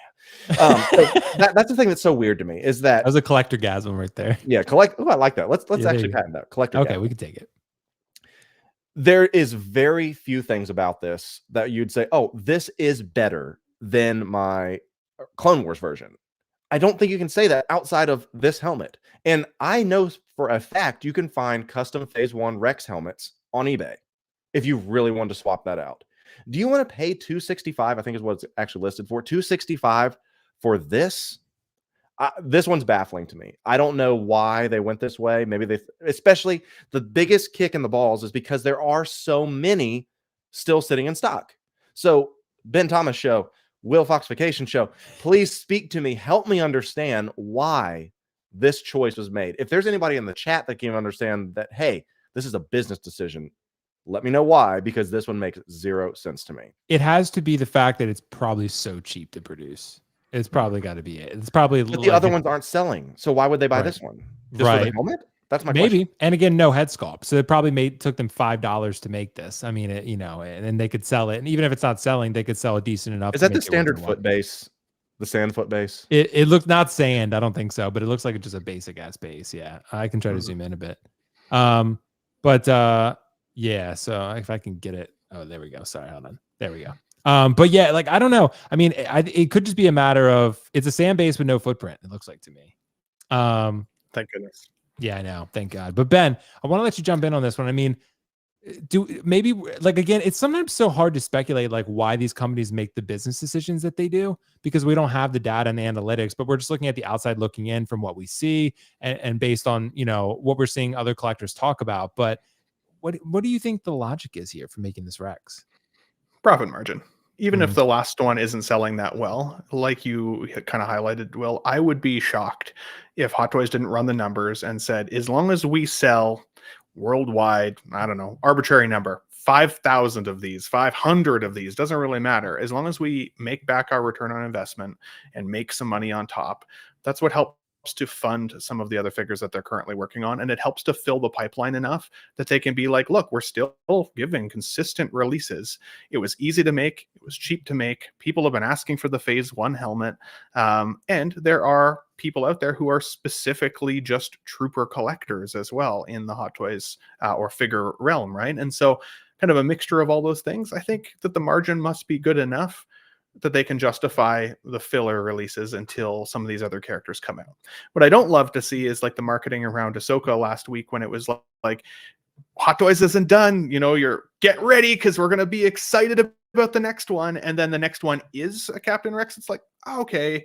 So that's the thing that's so weird to me is that was a collector gasm right there. Yeah, I like that. Let's actually patent that. Collector Okay, gasm. we can take it. There is very few things about this that you'd say, oh, this is better than my Clone Wars version. I don't think you can say that outside of this helmet. And I know for a fact you can find custom Phase 1 Rex helmets on eBay if you really want to swap that out. Do you want to pay $265? I think is what it's actually listed for. $265 for this? This one's baffling to me. I don't know why they went this way. Maybe especially the biggest kick in the balls is because there are so many still sitting in stock. So Ben Thomas show, WillFoxification show, please speak to me. Help me understand why this choice was made. If there's anybody in the chat that can understand that, hey, this is a business decision, let me know why, because this one makes zero sense to me. It has to be the fact that it's probably so cheap to produce. It's probably got to be it. It's probably. But the other ones aren't selling, so why would they buy this one? Just for the helmet? That's my question. And again, no head sculpt, so it probably took them $5 to make this. I mean, and they could sell it, and even if it's not selling, they could sell a decent enough. Is that the standard foot base? The sand foot base? It looks not sand. I don't think so, but it looks like it's just a basic ass base. Yeah, I can try to zoom in a bit. Yeah. So if I can get it, oh, there we go. Sorry, hold on. There we go. But yeah, like I don't know. I mean, it could just be a matter of it's a sand base with no footprint. It looks like to me. Thank goodness. Yeah, I know. Thank God. But Ben, I want to let you jump in on this one. I mean, again, it's sometimes so hard to speculate like why these companies make the business decisions that they do because we don't have the data and the analytics, but we're just looking at the outside looking in from what we see and based on, what we're seeing other collectors talk about. But what do you think the logic is here for making this Rex? Profit margin. Even if the last one isn't selling that well, like you kind of highlighted, Will, I would be shocked if Hot Toys didn't run the numbers and said, as long as we sell worldwide, I don't know, arbitrary number, 5,000 of these, 500 of these, doesn't really matter. As long as we make back our return on investment and make some money on top, that's what helps to fund some of the other figures that they're currently working on. And it helps to fill the pipeline enough that they can be like, look, we're still giving consistent releases. It was easy to make. It was cheap to make. People have been asking for the Phase 1 helmet. And there are people out there who are specifically just trooper collectors as well in the Hot Toys or figure realm, right? And so kind of a mixture of all those things. I think that the margin must be good enough that they can justify the filler releases until some of these other characters come out. What I don't love to see is like the marketing around Ahsoka last week when it was like Hot Toys isn't done, you're get ready because we're going to be excited about the next one. And then the next one is a Captain Rex. It's like, okay,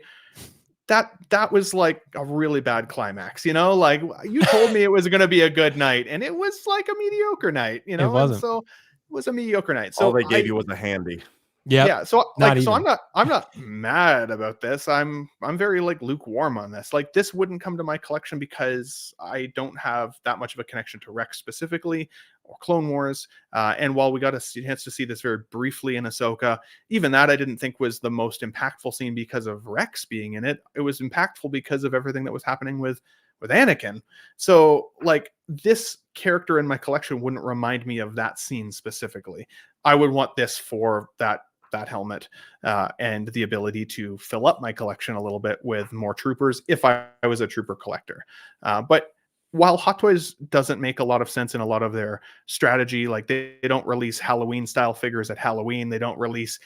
that was like a really bad climax, you know, like you told me it was going to be a good night and it was like a mediocre night, you know, It wasn't. and so it was a mediocre night. All So they gave you was a handy. Yeah. yeah, so Not like, so even. I'm not mad about this. I'm very like lukewarm on this. Like this wouldn't come to my collection because I don't have that much of a connection to Rex specifically or Clone Wars. And while we got a chance to see this very briefly in Ahsoka, even that I didn't think was the most impactful scene because of Rex being in it. It was impactful because of everything that was happening with Anakin. So like this character in my collection wouldn't remind me of that scene specifically. I would want this for that helmet and the ability to fill up my collection a little bit with more troopers if I was a trooper collector. But while Hot Toys doesn't make a lot of sense in a lot of their strategy, like they don't release Halloween style figures at Halloween, they don't release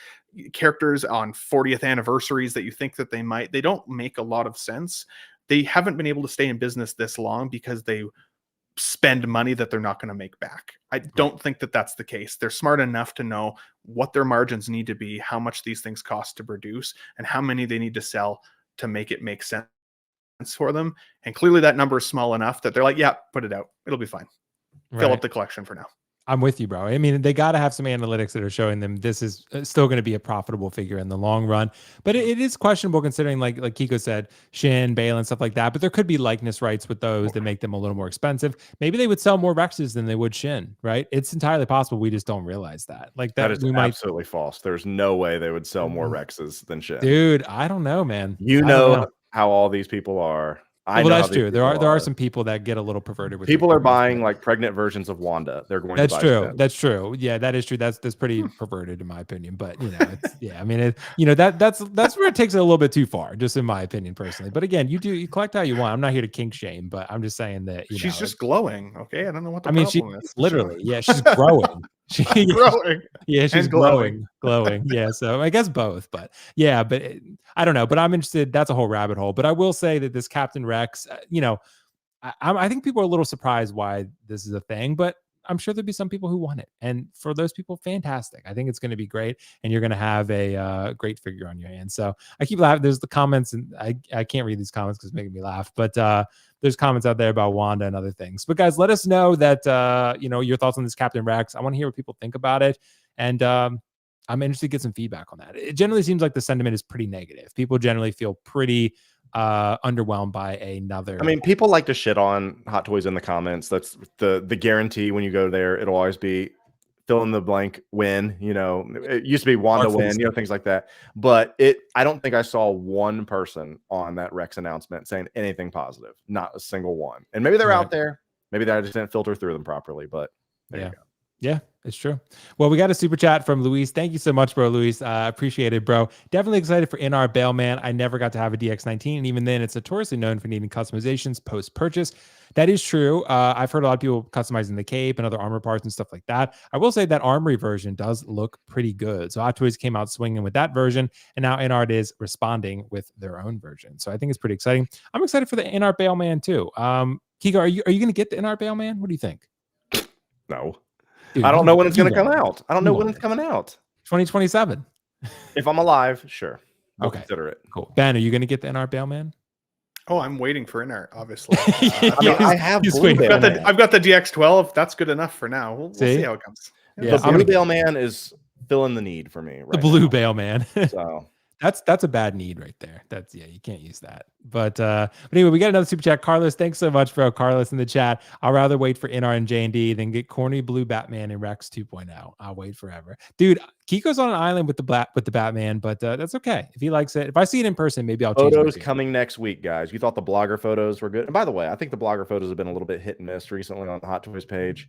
characters on 40th anniversaries that you think that they might, they don't make a lot of sense. They haven't been able to stay in business this long because they spend money that they're not going to make back. I don't think that that's the case. They're smart enough to know what their margins need to be, how much these things cost to produce, and how many they need to sell to make it make sense for them. And clearly that number is small enough that they're like, yeah, put it out. It'll be fine. Fill up the collection for now. I'm with you, bro. I mean, they got to have some analytics that are showing them this is still going to be a profitable figure in the long run. But it is questionable considering, like Keco said, Shin, Bale, and stuff like that. But there could be likeness rights with those that make them a little more expensive. Maybe they would sell more Rexes than they would Shin, right? It's entirely possible. We just don't realize that. Like that is absolutely false. There's no way they would sell more Rexes than Shin. Dude, I don't know, man. You know how all these people are. Well, that's true. There are some people that get a little perverted with people are buying like pregnant versions of Wanda. They're going that's to buy true. Shin. That's true. Yeah, that is true. That's pretty perverted in my opinion. But you know, it's, yeah, I mean, that's where it takes it a little bit too far, just in my opinion personally. But again, you collect how you want. I'm not here to kink shame, but I'm just saying that she's just glowing. Okay, I don't know what the problem is. Literally, yeah, she's growing. Growing. Yeah, she's glowing. Yeah, so I guess both, but yeah, but I don't know. But I'm interested. That's a whole rabbit hole. But I will say that this Captain Rex, I think people are a little surprised why this is a thing, but I'm sure there'll be some people who want it. And for those people, fantastic. I think it's going to be great. And you're going to have a great figure on your hands. So I keep laughing. There's the comments, and I can't read these comments because it's making me laugh. But there's comments out there about Wanda and other things. But guys, let us know that, your thoughts on this Captain Rex. I want to hear what people think about it. And I'm interested to get some feedback on that. It generally seems like the sentiment is pretty negative. People generally feel pretty underwhelmed by another. I mean, people like to shit on Hot Toys in the comments. That's the guarantee when you go there. It'll always be fill in the blank win. It used to be Wanda win, things like that. But I don't think I saw one person on that Rex announcement saying anything positive. Not a single one. And maybe they're out there. Maybe I just didn't filter through them properly. But there you go. Yeah, it's true. Well, we got a super chat from Luis. Thank you so much, bro, Luis. Appreciate it, bro. Definitely excited for NR Bailman. I never got to have a DX19, and even then, it's notoriously known for needing customizations post-purchase. That is true. I've heard a lot of people customizing the cape and other armor parts and stuff like that. I will say that Armory version does look pretty good. So Hot Toys came out swinging with that version, and now NR is responding with their own version. So I think it's pretty exciting. I'm excited for the NR Bailman too. Keco, are you going to get the NR Bailman? What do you think? No. Dude, I don't know when it's going to come out. I don't know when it's coming out. 2027. If I'm alive, sure. We'll okay. Consider it. Cool. Ben, are you going to get the NR Bailman? Oh, I'm waiting for NR, obviously. I have Blue Bailman. I've got the DX12. That's good enough for now. We'll see how it comes. Yeah, the Blue Bailman is filling the need for me. Right the Blue Bailman. So that's a bad need right there. You can't use that. But anyway, we got another super chat. Carlos, thanks so much, bro. Carlos in the chat. I'll rather wait for NR and JND than get corny blue Batman and Rex 2.0. I'll wait forever. Dude, Kiko's on an island with the Batman, but that's okay. If he likes it. If I see it in person, maybe I'll change photos coming next week, guys. You thought the blogger photos were good. And by the way, I think the blogger photos have been a little bit hit and miss recently on the Hot Toys page.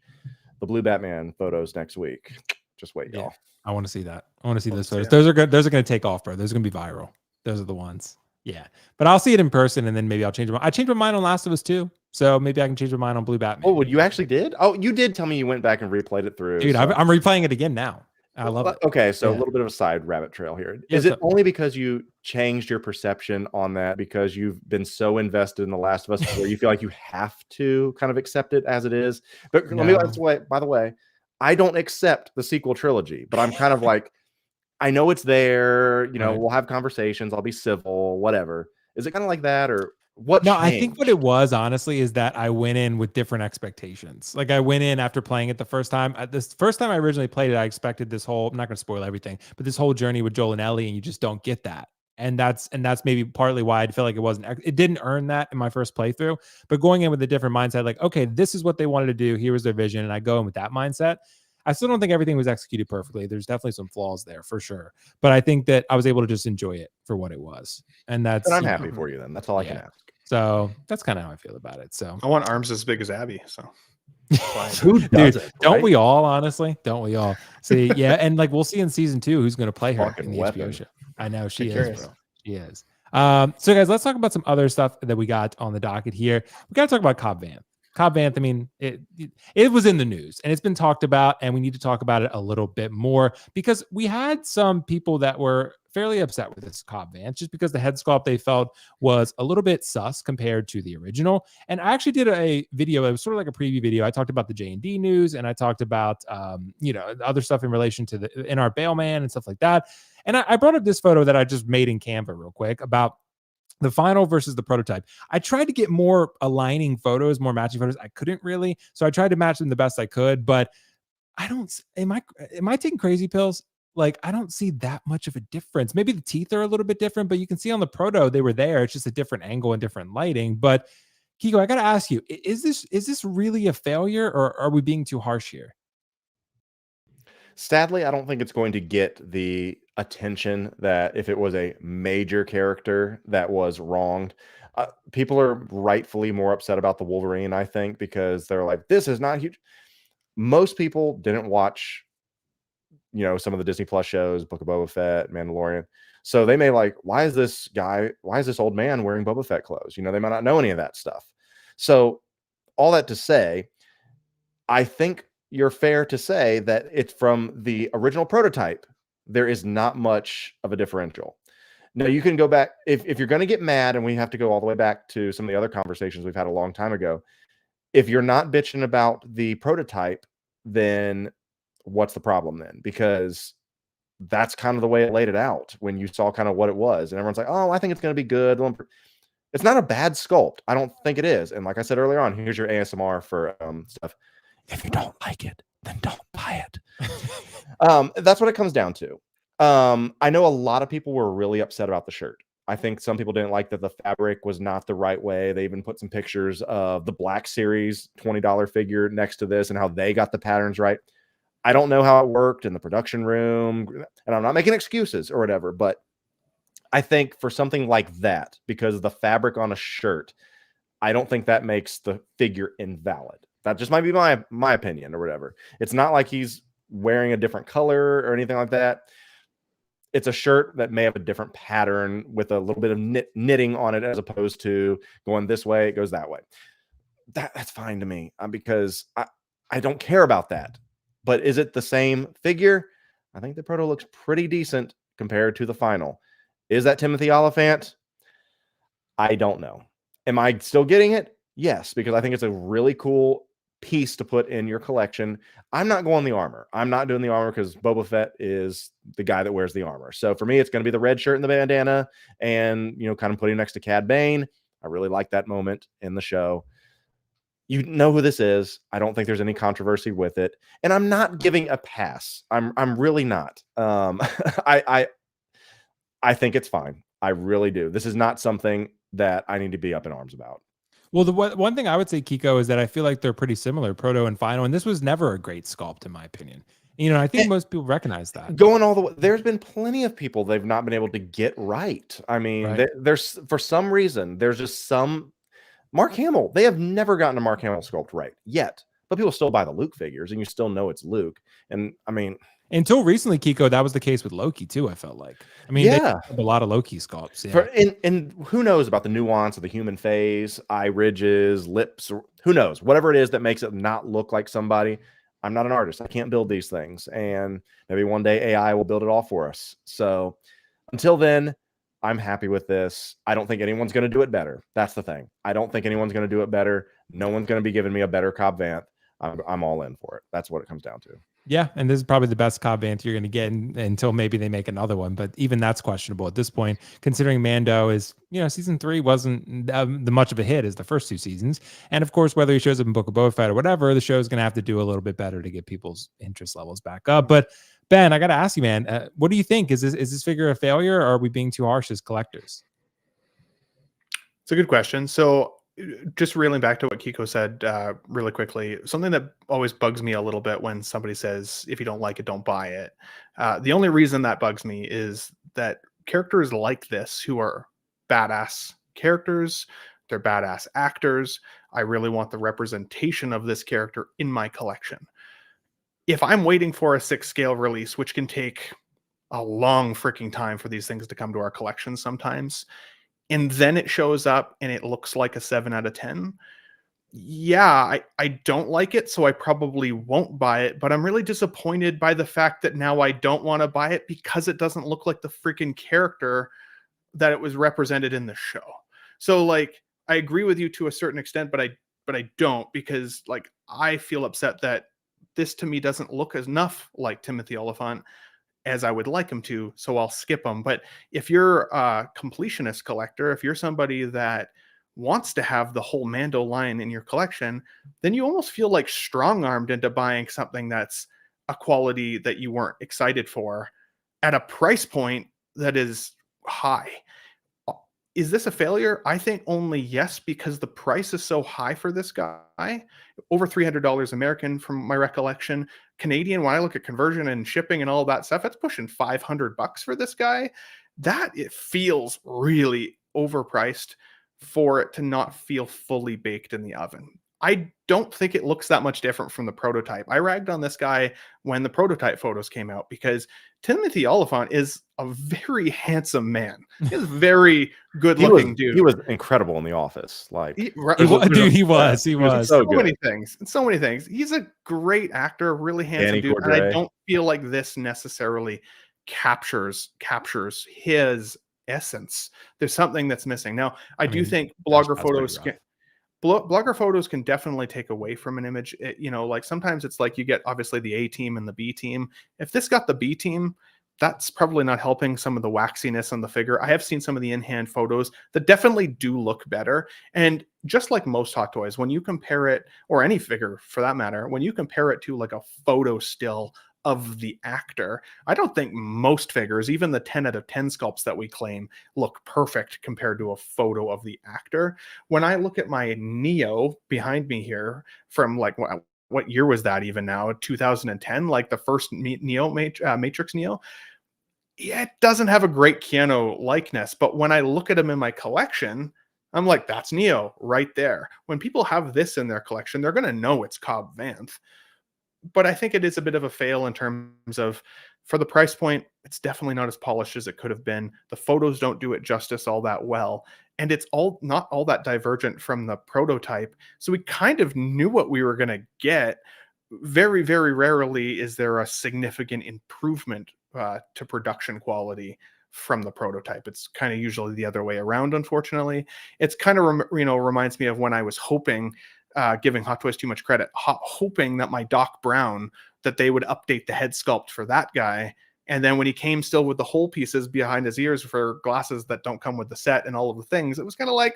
The blue Batman photos next week. Just wait, y'all. I want to see that. I want to see those photos. Those are good. Those are going to take off, bro. Those are going to be viral. Those are the ones. Yeah. But I'll see it in person, and then maybe I'll change my mind. I changed my mind on Last of Us 2. So maybe I can change my mind on Blue Batman. Oh, you actually did? Oh, you did tell me you went back and replayed it through. Dude, so. I'm replaying it again now. I love it. Okay, so a little bit of a side rabbit trail here. Is it only because you changed your perception on that because you've been so invested in The Last of Us where you feel like you have to kind of accept it as it is? But let me, by the way, I don't accept the sequel trilogy, but I'm kind of like, I know it's there, we'll have conversations, I'll be civil, whatever. Is it kind of like that, or what No, changed? I think what it was, honestly, is that I went in with different expectations. Like I went in after playing it the first time. This first time I originally played it, I expected this whole, I'm not going to spoil everything, but this whole journey with Joel and Ellie, and you just don't get that. And that's maybe partly why I feel like it didn't earn that in my first playthrough. But going in with a different mindset, like, okay, this is what they wanted to do. Here was their vision. And I go in with that mindset. I still don't think everything was executed perfectly. There's definitely some flaws there for sure. But I think that I was able to just enjoy it for what it was. And that's, But I'm happy for you then. That's all I can Yeah. ask. So that's kind of how I feel about it. So I want arms as big as Abby. So Who does dude, it, don't right? we all, honestly? Don't we all? See, yeah, and like we'll see in season 2 who's going to play her Fucking in the weapon. HBO show. I know she Be is, curious. bro. She is. So guys, let's talk about some other stuff that we got on the docket here. We got to talk about Cobb Vanth. Cobb Vanth, I mean, it was in the news and it's been talked about, and we need to talk about it a little bit more because we had some people that were fairly upset with this Cobb Vanth just because the head sculpt they felt was a little bit sus compared to the original. And I actually did a video. It was sort of like a preview video. I talked about the JND news and I talked about, other stuff in relation to the NR Bailman and stuff like that. And I brought up this photo that I just made in Canva real quick about the final versus the prototype. I tried to get more aligning photos, more matching photos. I couldn't really. So I tried to match them the best I could, but am I taking crazy pills? Like, I don't see that much of a difference. Maybe the teeth are a little bit different, but you can see on the proto, they were there. It's just a different angle and different lighting. But Keco, I got to ask you, is this really a failure or are we being too harsh here? Sadly, I don't think it's going to get the attention that if it was a major character that was wronged. People are rightfully more upset about the Wolverine, I think, because they're like, this is not huge. Most people didn't watch, some of the Disney Plus shows, Book of Boba Fett, Mandalorian. So they may like, why is this old man wearing Boba Fett clothes? They might not know any of that stuff. So all that to say, I think you're fair to say that it's from the original prototype. There is not much of a differential. Now you can go back if you're going to get mad, and we have to go all the way back to some of the other conversations we've had a long time ago. If you're not bitching about the prototype, then what's the problem then? Because that's kind of the way it laid it out when you saw kind of what it was, and everyone's like, "Oh, I think it's going to be good." It's not a bad sculpt. I don't think it is. And like I said earlier on, here's your ASMR for stuff. If you don't like it, then don't buy it. That's what it comes down to. I know a lot of people were really upset about the shirt. I think some people didn't like that the fabric was not the right way. They even put some pictures of the Black Series $20 figure next to this and how they got the patterns right. I don't know how it worked in the production room, and I'm not making excuses or whatever, but I think for something like that, because of the fabric on a shirt, I don't think that makes the figure invalid. That just might be my opinion or whatever. It's not like he's wearing a different color or anything like that. It's a shirt that may have a different pattern with a little bit of knitting on it, as opposed to going this way, it goes that way. That's fine to me because I don't care about that. But is it the same figure? I think the proto looks pretty decent compared to the final. Is that Timothy Oliphant? I don't know. Am I still getting it? Yes, because I think it's a really cool piece to put in your collection. I'm not going the armor. I'm not doing the armor because Boba Fett is the guy that wears the armor. So for me, it's going to be the red shirt and the bandana and, kind of putting next to Cad Bane. I really like that moment in the show. You know who this is. I don't think there's any controversy with it. And I'm not giving a pass. I'm really not. I think it's fine. I really do. This is not something that I need to be up in arms about. Well, the one thing I would say, Keco, is that I feel like they're pretty similar, proto and final, and this was never a great sculpt, in my opinion. I think most people recognize that. Going all the way, there's been plenty of people they've not been able to get right. I mean, Right. there's for some reason, there's just some Mark Hamill. They have never gotten a Mark Hamill sculpt right yet, but people still buy the Luke figures, and you still know it's Luke. And I mean, until recently, Keco, that was the case with Loki too. I felt like, they have a lot of Loki sculpts. Yeah. And who knows about the nuance of the human face, eye ridges, lips, or who knows, whatever it is that makes it not look like somebody. I'm not an artist. I can't build these things. And maybe one day AI will build it all for us. So until then, I'm happy with this. I don't think anyone's going to do it better. That's the thing. I don't think anyone's going to do it better. No one's going to be giving me a better Cobb Vanth. I'm all in for it. That's what it comes down to. Yeah, and this is probably the best Cobb Vanth you're going to get until maybe they make another one. But even that's questionable at this point, considering Mando is, season 3 wasn't the much of a hit as the first 2 seasons. And of course, whether he shows up in Book of Boba Fett or whatever, the show is going to have to do a little bit better to get people's interest levels back up. But Ben, I got to ask you, man, what do you think? Is this figure a failure, or are we being too harsh as collectors? It's a good question. So just reeling back to what Keco said really quickly, something that always bugs me a little bit when somebody says, if you don't like it, don't buy it. The only reason that bugs me is that characters like this, who are badass characters, they're badass actors. I really want the representation of this character in my collection. If I'm waiting for a 6 scale release, which can take a long freaking time for these things to come to our collection sometimes, and then it shows up and it looks like a 7 out of 10. Yeah, I don't like it, so I probably won't buy it, but I'm really disappointed by the fact that now I don't want to buy it because it doesn't look like the freaking character that it was represented in the show. So like, I agree with you to a certain extent, but I don't, because like, I feel upset that this to me doesn't look enough like Timothy Oliphant as I would like him to, so I'll skip them. But if you're a completionist collector, if you're somebody that wants to have the whole Mando line in your collection, then you almost feel like strong-armed into buying something that's a quality that you weren't excited for at a price point that is high. Is this a failure? I think only yes, because the price is so high for this guy. Over $300 American from my recollection. Canadian, when I look at conversion and shipping and all that stuff, it's pushing $500 for this guy. That it feels really overpriced for it to not feel fully baked in the oven. I don't think it looks that much different from the prototype. I ragged on this guy when the prototype photos came out because Timothy Oliphant is a very handsome man. He's a very good-looking dude. He was incredible in The Office. Like, he was so many things. He's a great actor, really handsome dude, and I don't feel like this necessarily captures his essence. There's something that's missing. Now, I do think blogger photos can definitely take away from an image. Like sometimes it's like you get obviously the A team and the B team. If this got the B team, that's probably not helping some of the waxiness on the figure. I have seen some of the in-hand photos that definitely do look better. And just like most Hot Toys, when you compare it, or any figure for that matter, when you compare it to like a photo still of the actor, I don't think most figures, even the 10 out of 10 sculpts that we claim, look perfect compared to a photo of the actor. When I look at my Neo behind me here from like, what year was that even now? 2010, like the first Neo, Matrix Neo. Yeah, it doesn't have a great Keanu likeness, but when I look at him in my collection, I'm like, that's Neo right there. When people have this in their collection, they're going to know it's Cobb Vanth. But I think it is a bit of a fail in terms of, for the price point, it's definitely not as polished as it could have been. The photos don't do it justice all that well. And it's not all that divergent from the prototype. So we kind of knew what we were going to get. Very, very rarely is there a significant improvement to production quality from the prototype. It's kind of usually the other way around, unfortunately. It's kind of, reminds me of when I was hoping, giving Hot Toys too much credit, hoping that my Doc Brown, that they would update the head sculpt for that guy. And then when he came still with the whole pieces behind his ears for glasses that don't come with the set and all of the things, it was kind of like,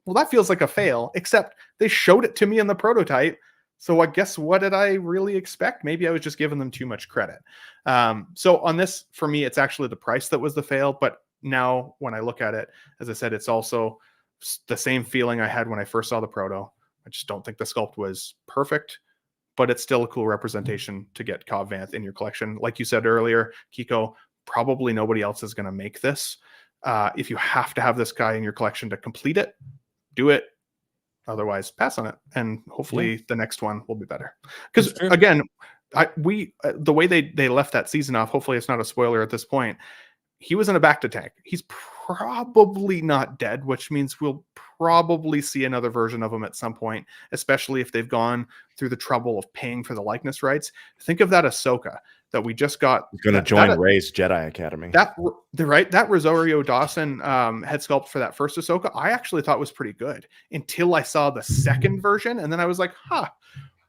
well, that feels like a fail, except they showed it to me in the prototype. So I guess what did I really expect? Maybe I was just giving them too much credit. So on this, for me, it's actually the price that was the fail. But now when I look at it, as I said, it's also the same feeling I had when I first saw the proto. I just don't think the sculpt was perfect, but it's still a cool representation to get Cobb Vanth in your collection. Like you said earlier, Keco, probably nobody else is going to make this. If you have to have this guy in your collection to complete it, do it. Otherwise, pass on it, and hopefully the next one will be better. Because again, the way they left that season off, hopefully it's not a spoiler at this point, he was in a Bacta tank. He's probably not dead, which means we'll probably see another version of him at some point, especially if they've gone through the trouble of paying for the likeness rights. Think of that Ahsoka that we just got. He's going to join Rey's Jedi Academy. That Rosario Dawson head sculpt for that first Ahsoka, I actually thought was pretty good until I saw the second version, and then I was like,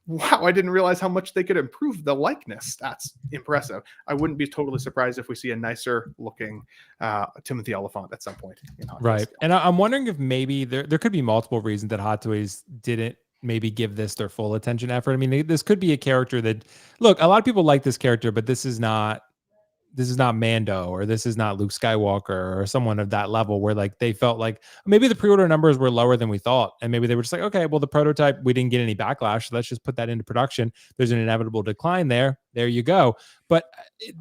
wow, I didn't realize how much they could improve the likeness. That's impressive. I wouldn't be totally surprised if we see a nicer looking Timothy Oliphant at some point in Hot Toys. Right. And I'm wondering if maybe there could be multiple reasons that Hot Toys didn't maybe give this their full attention effort. I mean, this could be a character that, look, a lot of people like this character, but this is not Mando, or this is not Luke Skywalker, or someone of that level where like they felt like maybe the pre-order numbers were lower than we thought. And maybe they were just like, okay, well, the prototype, we didn't get any backlash, so let's just put that into production. There's an inevitable decline there. There you go. But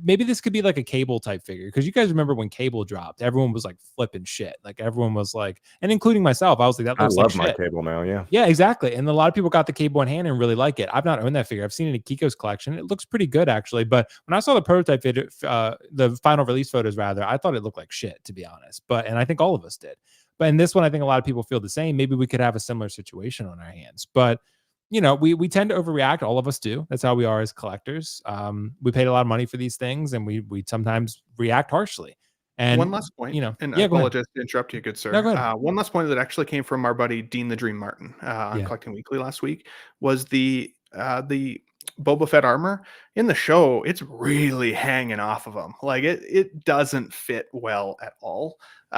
maybe this could be like a Cable type figure, because you guys remember when Cable dropped, everyone was like flipping shit. Like everyone was like, and including myself, I was like, that looks like shit. I love my Cable now. Yeah. Yeah, exactly. And a lot of people got the Cable in hand and really like it. I've not owned that figure. I've seen it in Keco's collection. It looks pretty good, actually. But when I saw the prototype video, the final release photos, rather, I thought it looked like shit, to be honest. And I think all of us did. But in this one, I think a lot of people feel the same. Maybe we could have a similar situation on our hands. But we tend to overreact. All of us do. That's how we are as collectors. We paid a lot of money for these things, and we sometimes react harshly. And one last point, and I yeah, apologize to interrupt you, good sir. No, go ahead. One last point that actually came from our buddy Dean the Dream Martin on Collecting Weekly last week was the Boba Fett armor in the show. It's really hanging off of him. Like it doesn't fit well at all. The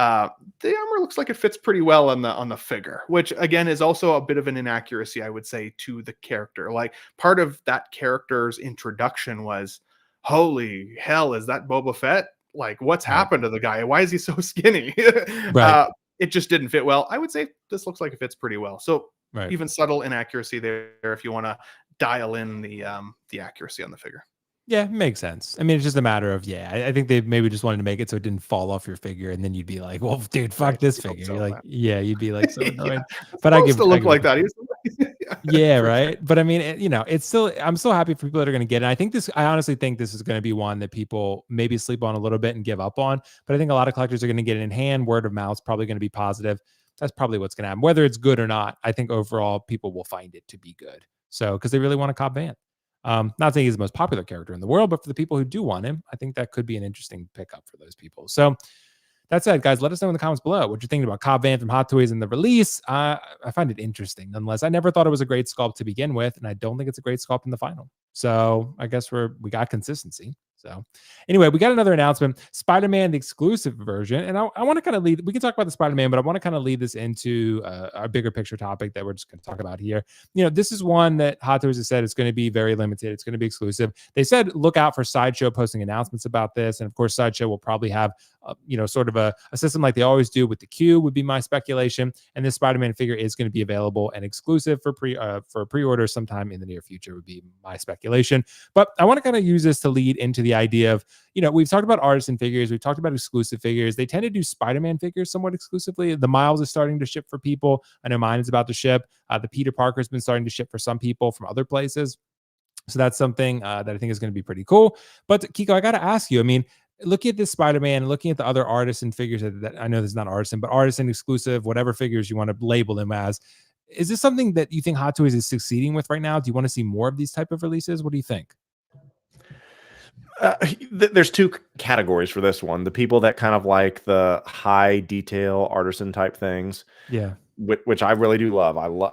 armor looks like it fits pretty well on the figure, which again is also a bit of an inaccuracy, I would say, to the character. Like part of that character's introduction was, holy hell, is that Boba Fett? Like, what's happened to the guy? Why is he so skinny? Right. It just didn't fit well. I would say this looks like it fits pretty well. So even subtle inaccuracy there if you want to dial in the accuracy on the figure. Yeah, makes sense. I mean, it's just a matter of, I think they maybe just wanted to make it so it didn't fall off your figure, and then you'd be like, well, dude, fuck this figure. You're like, you'd be like, so annoying. But I give to look like that. Yeah, right. But I mean, it's still, I'm so happy for people that are going to get it. I honestly think this is going to be one that people maybe sleep on a little bit and give up on. But I think a lot of collectors are going to get it in hand. Word of mouth is probably going to be positive. That's probably what's going to happen. Whether it's good or not, I think overall people will find it to be good. So, because they really want a Cobb Vanth. Not saying he's the most popular character in the world, but for the people who do want him, I think that could be an interesting pickup for those people. So that said, guys, let us know in the comments below what you're thinking about Cobb Vanth from Hot Toys and the release. I find it interesting nonetheless. I never thought it was a great sculpt to begin with, and I don't think it's a great sculpt in the final. So I guess we got consistency. So anyway, we got another announcement, Spider-Man, the exclusive version. And I want to kind of we can talk about the Spider-Man, but I want to kind of lead this into a bigger picture topic that we're just going to talk about here. This is one that Hot Toys has said it's going to be very limited. It's going to be exclusive. They said, look out for Sideshow posting announcements about this. And of course, Sideshow will probably have, sort of a system like they always do with the queue, would be my speculation. And this Spider-Man figure is going to be available and exclusive for pre-order sometime in the near future, would be my speculation. But I want to kind of use this to lead into the idea of, we've talked about artisan figures, we've talked about exclusive figures. They tend to do Spider-Man figures somewhat exclusively. The Miles is starting to ship for people. I know mine is about to ship. The Peter Parker has been starting to ship for some people from other places. So that's something that I think is going to be pretty cool. But Keco, I got to ask you, I mean, looking at this Spider-Man, looking at the other artisan figures that I know this is not artisan, but artisan exclusive, whatever figures you want to label them as, is this something that you think Hot Toys is succeeding with right now? Do you want to see more of these type of releases? What do you think? There's two categories for this one. The people that kind of like the high detail artisan type things, which I really do love. I love,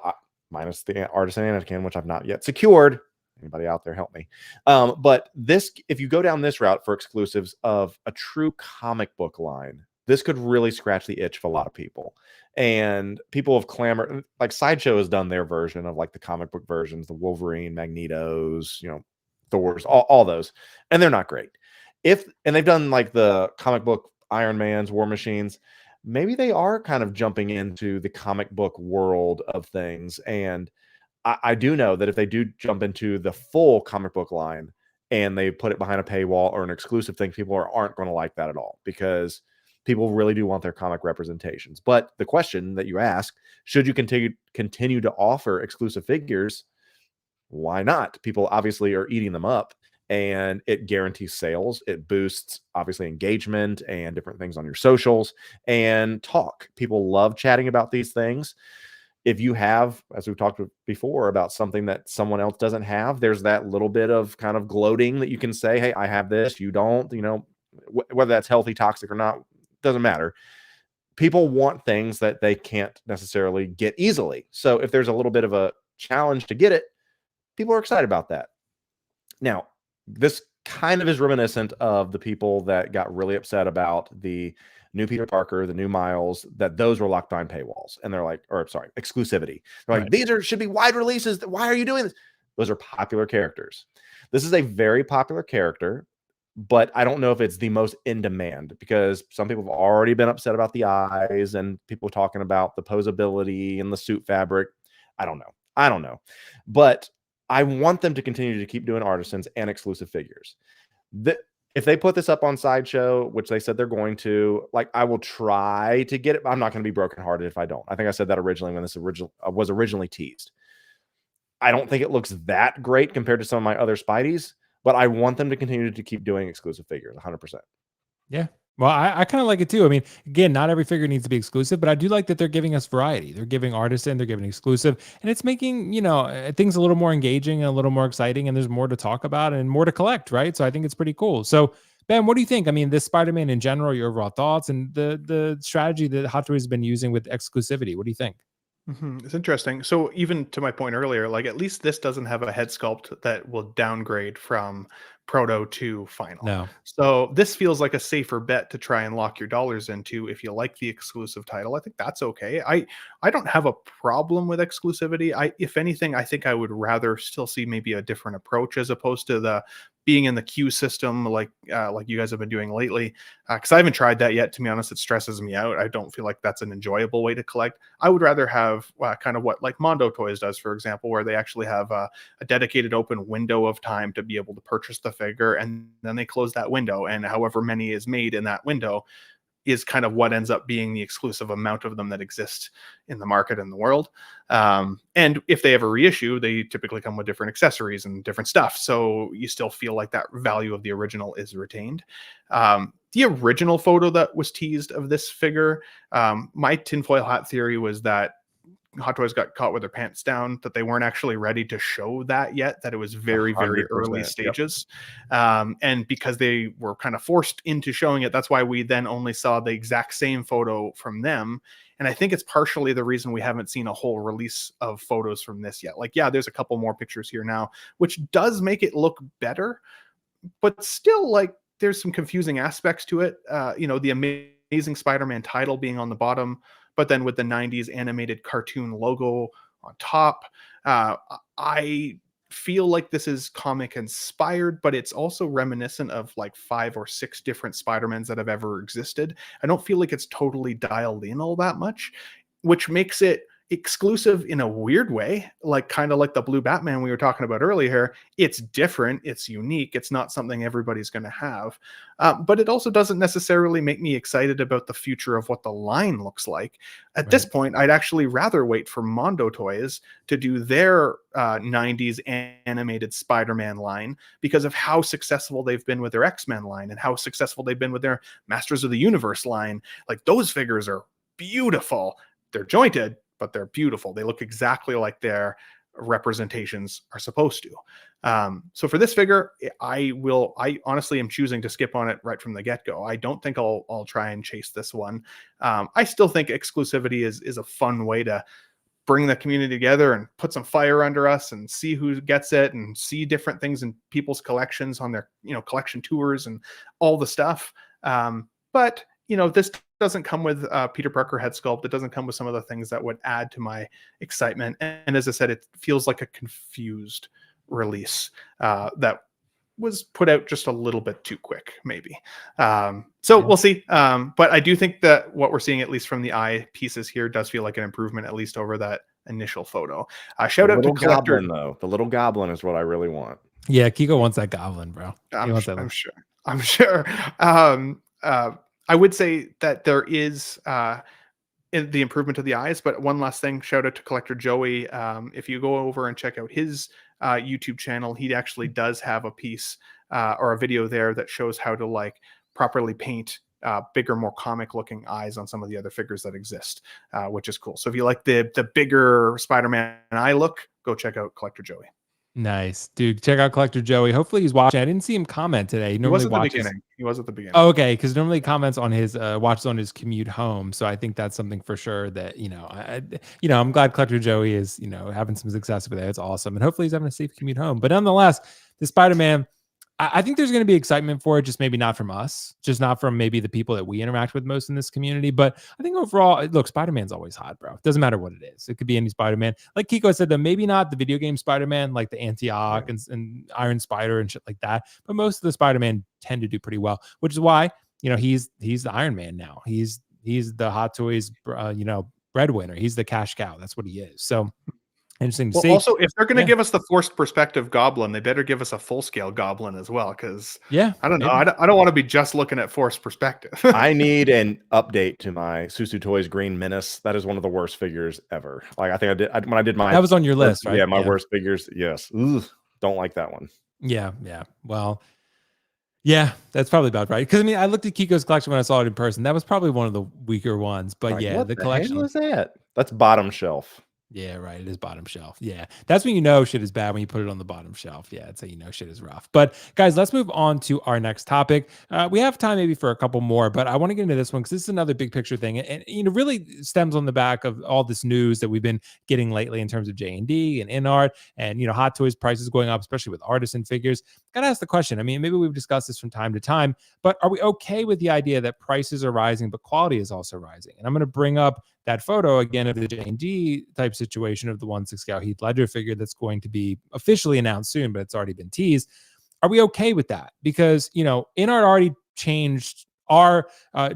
minus the artisan Anakin, which I've not yet secured. Anybody out there, help me. But this, if you go down this route for exclusives of a true comic book line, this could really scratch the itch for a lot of people. And people have clamored, like Sideshow has done their version of like the comic book versions, the Wolverine, Magnetos, Thor's, all those, and they're not great. And they've done like the comic book Iron Man's, War Machines. Maybe they are kind of jumping into the comic book world of things. And I do know that if they do jump into the full comic book line and they put it behind a paywall or an exclusive thing, people aren't going to like that at all, because people really do want their comic representations. But the question that you ask, should you continue to offer exclusive figures? Why not? People obviously are eating them up, and it guarantees sales. It boosts obviously engagement and different things on your socials and talk. People love chatting about these things. If you have, as we've talked before, about something that someone else doesn't have, there's that little bit of kind of gloating that you can say, hey, I have this, you don't, whether that's healthy, toxic or not, doesn't matter. People want things that they can't necessarily get easily. So if there's a little bit of a challenge to get it, people are excited about that. Now, this kind of is reminiscent of the people that got really upset about the new Peter Parker, the new Miles, that those were locked behind paywalls. And they're like, or sorry, exclusivity. They're like, Right. these should be wide releases. Why are you doing this? Those are popular characters. This is a very popular character, but I don't know if it's the most in demand, because some people have already been upset about the eyes and people talking about the posability and the suit fabric. I don't know. But I want them to continue to keep doing artisans and exclusive figures. If they put this up on Sideshow, which they said they're going to, like, I will try to get it. I'm not going to be brokenhearted if I don't. I think I said that originally when this was originally teased. I don't think it looks that great compared to some of my other Spideys, but I want them to continue to keep doing exclusive figures 100%. Yeah. Well, I kind of like it too. I mean, again, not every figure needs to be exclusive, but I do like that they're giving us variety. They're giving artisan, they're giving exclusive, and it's making, things a little more engaging and a little more exciting, and there's more to talk about and more to collect, right? So I think it's pretty cool. So Ben, what do you think? I mean, this Spider-Man in general, your overall thoughts and the strategy that Hot Toys has been using with exclusivity. What do you think? It's interesting. So even to my point earlier, like at least this doesn't have a head sculpt that will downgrade from proto to final. No. So this feels like a safer bet to try and lock your dollars into if you like the exclusive title. I think that's okay. I don't have a problem with exclusivity. If anything, I think I would rather still see maybe a different approach as opposed to the being in the queue system like you guys have been doing lately. Because I haven't tried that yet. To be honest, it stresses me out. I don't feel like that's an enjoyable way to collect. I would rather have kind of what like Mondo Toys does, for example, where they actually have a dedicated open window of time to be able to purchase the figure, and then they close that window, and however many is made in that window is kind of what ends up being the exclusive amount of them that exist in the market in the world. And if they ever reissue, they typically come with different accessories and different stuff. So you still feel like that value of the original is retained. The original photo that was teased of this figure, my tinfoil hat theory was that Hot Toys got caught with their pants down, that they weren't actually ready to show that yet, that it was very, very early stages. Yep. And because they were kind of forced into showing it, that's why we then only saw the exact same photo from them. And I think it's partially the reason we haven't seen a whole release of photos from this yet. Like, yeah, there's a couple more pictures here now, which does make it look better, but still, like, there's some confusing aspects to it. The Amazing Spider-Man title being on the bottom, but then with the 90s animated cartoon logo on top. I feel like this is comic inspired, but it's also reminiscent of like 5 or 6 different Spider-Mans that have ever existed. I don't feel like it's totally dialed in all that much, which makes it exclusive in a weird way, like kind of like the blue Batman we were talking about earlier. It's different, it's unique, it's not something everybody's going to have, but it also doesn't necessarily make me excited about the future of what the line looks like. At this point, I'd actually rather wait for Mondo Toys to do their 90s animated Spider-Man line, because of how successful they've been with their X-Men line and how successful they've been with their Masters of the Universe line. Like, those figures are beautiful. They're jointed, but they're beautiful. They look exactly like their representations are supposed to. So for this figure, I honestly am choosing to skip on it right from the get-go. I don't think I'll try and chase this one. I still think exclusivity is a fun way to bring the community together and put some fire under us and see who gets it and see different things in people's collections on their, collection tours and all the stuff. But this doesn't come with Peter Parker head sculpt. It doesn't come with some of the things that would add to my excitement. And as I said, it feels like a confused release that was put out just a little bit too quick, maybe. We'll see. But I do think that what we're seeing, at least from the eye pieces here, does feel like an improvement, at least over that initial photo. Shout out to Collector. Goblin, though. The little goblin is what I really want. Yeah, Keco wants that goblin, bro. I'm sure. I would say that there is in the improvement of the eyes, but one last thing, shout out to Collector Joey. If you go over and check out his YouTube channel, he actually does have a piece or a video there that shows how to like properly paint bigger, more comic looking eyes on some of the other figures that exist, which is cool. So if you like the bigger Spider-Man eye look, go check out Collector Joey. Nice, dude. Check out Collector Joey. Hopefully he's watching. I didn't see him comment today. He He was normally at the watches. beginning. He was at the beginning. Oh, okay, because normally comments on his watches on his commute home. So I think that's something for sure that I'm glad Collector Joey is having some success with it. It's awesome, and hopefully he's having a safe commute home. But nonetheless, the Spider-Man, I think there's going to be excitement for it, just maybe not from us, just not from maybe the people that we interact with most in this community. But I think overall, look, Spider-Man's always hot, bro. It doesn't matter what it is. It could be any Spider-Man. Like Keco said, though, maybe not the video game Spider-Man, like the Antioch and Iron Spider and shit like that. But most of the Spider-Man tend to do pretty well, which is why, he's the Iron Man now. He's the Hot Toys, breadwinner. He's the cash cow. That's what he is. So interesting to see. Also, if they're going to give us the forced perspective Goblin, they better give us a full scale Goblin as well. Because I don't know, I don't want to be just looking at forced perspective. I need an update to my Susu Toys Green Menace. That is one of the worst figures ever. Like I think I did when I did my. That was on your list, right? Yeah, my worst figures. Yes, don't like that one. Yeah. Well. Yeah, that's probably about right. Because I looked at Keco's collection when I saw it in person. That was probably one of the weaker ones. But What the collection was that? That's bottom shelf. Yeah, right. It is bottom shelf. Yeah. That's when you know shit is bad, when you put it on the bottom shelf. Yeah, that's how you know shit is rough. But guys, let's move on to our next topic. We have time maybe for a couple more, but I want to get into this one because this is another big picture thing. And really stems on the back of all this news that we've been getting lately in terms of JND and InArt and Hot Toys prices going up, especially with artisan figures. Gotta ask the question. Maybe we've discussed this from time to time, but are we okay with the idea that prices are rising, but quality is also rising? And I'm going to bring up that photo again of the JND type situation of the 1/6 scale Heath Ledger figure that's going to be officially announced soon, but it's already been teased. Are we okay with that? Because, InArt already changed our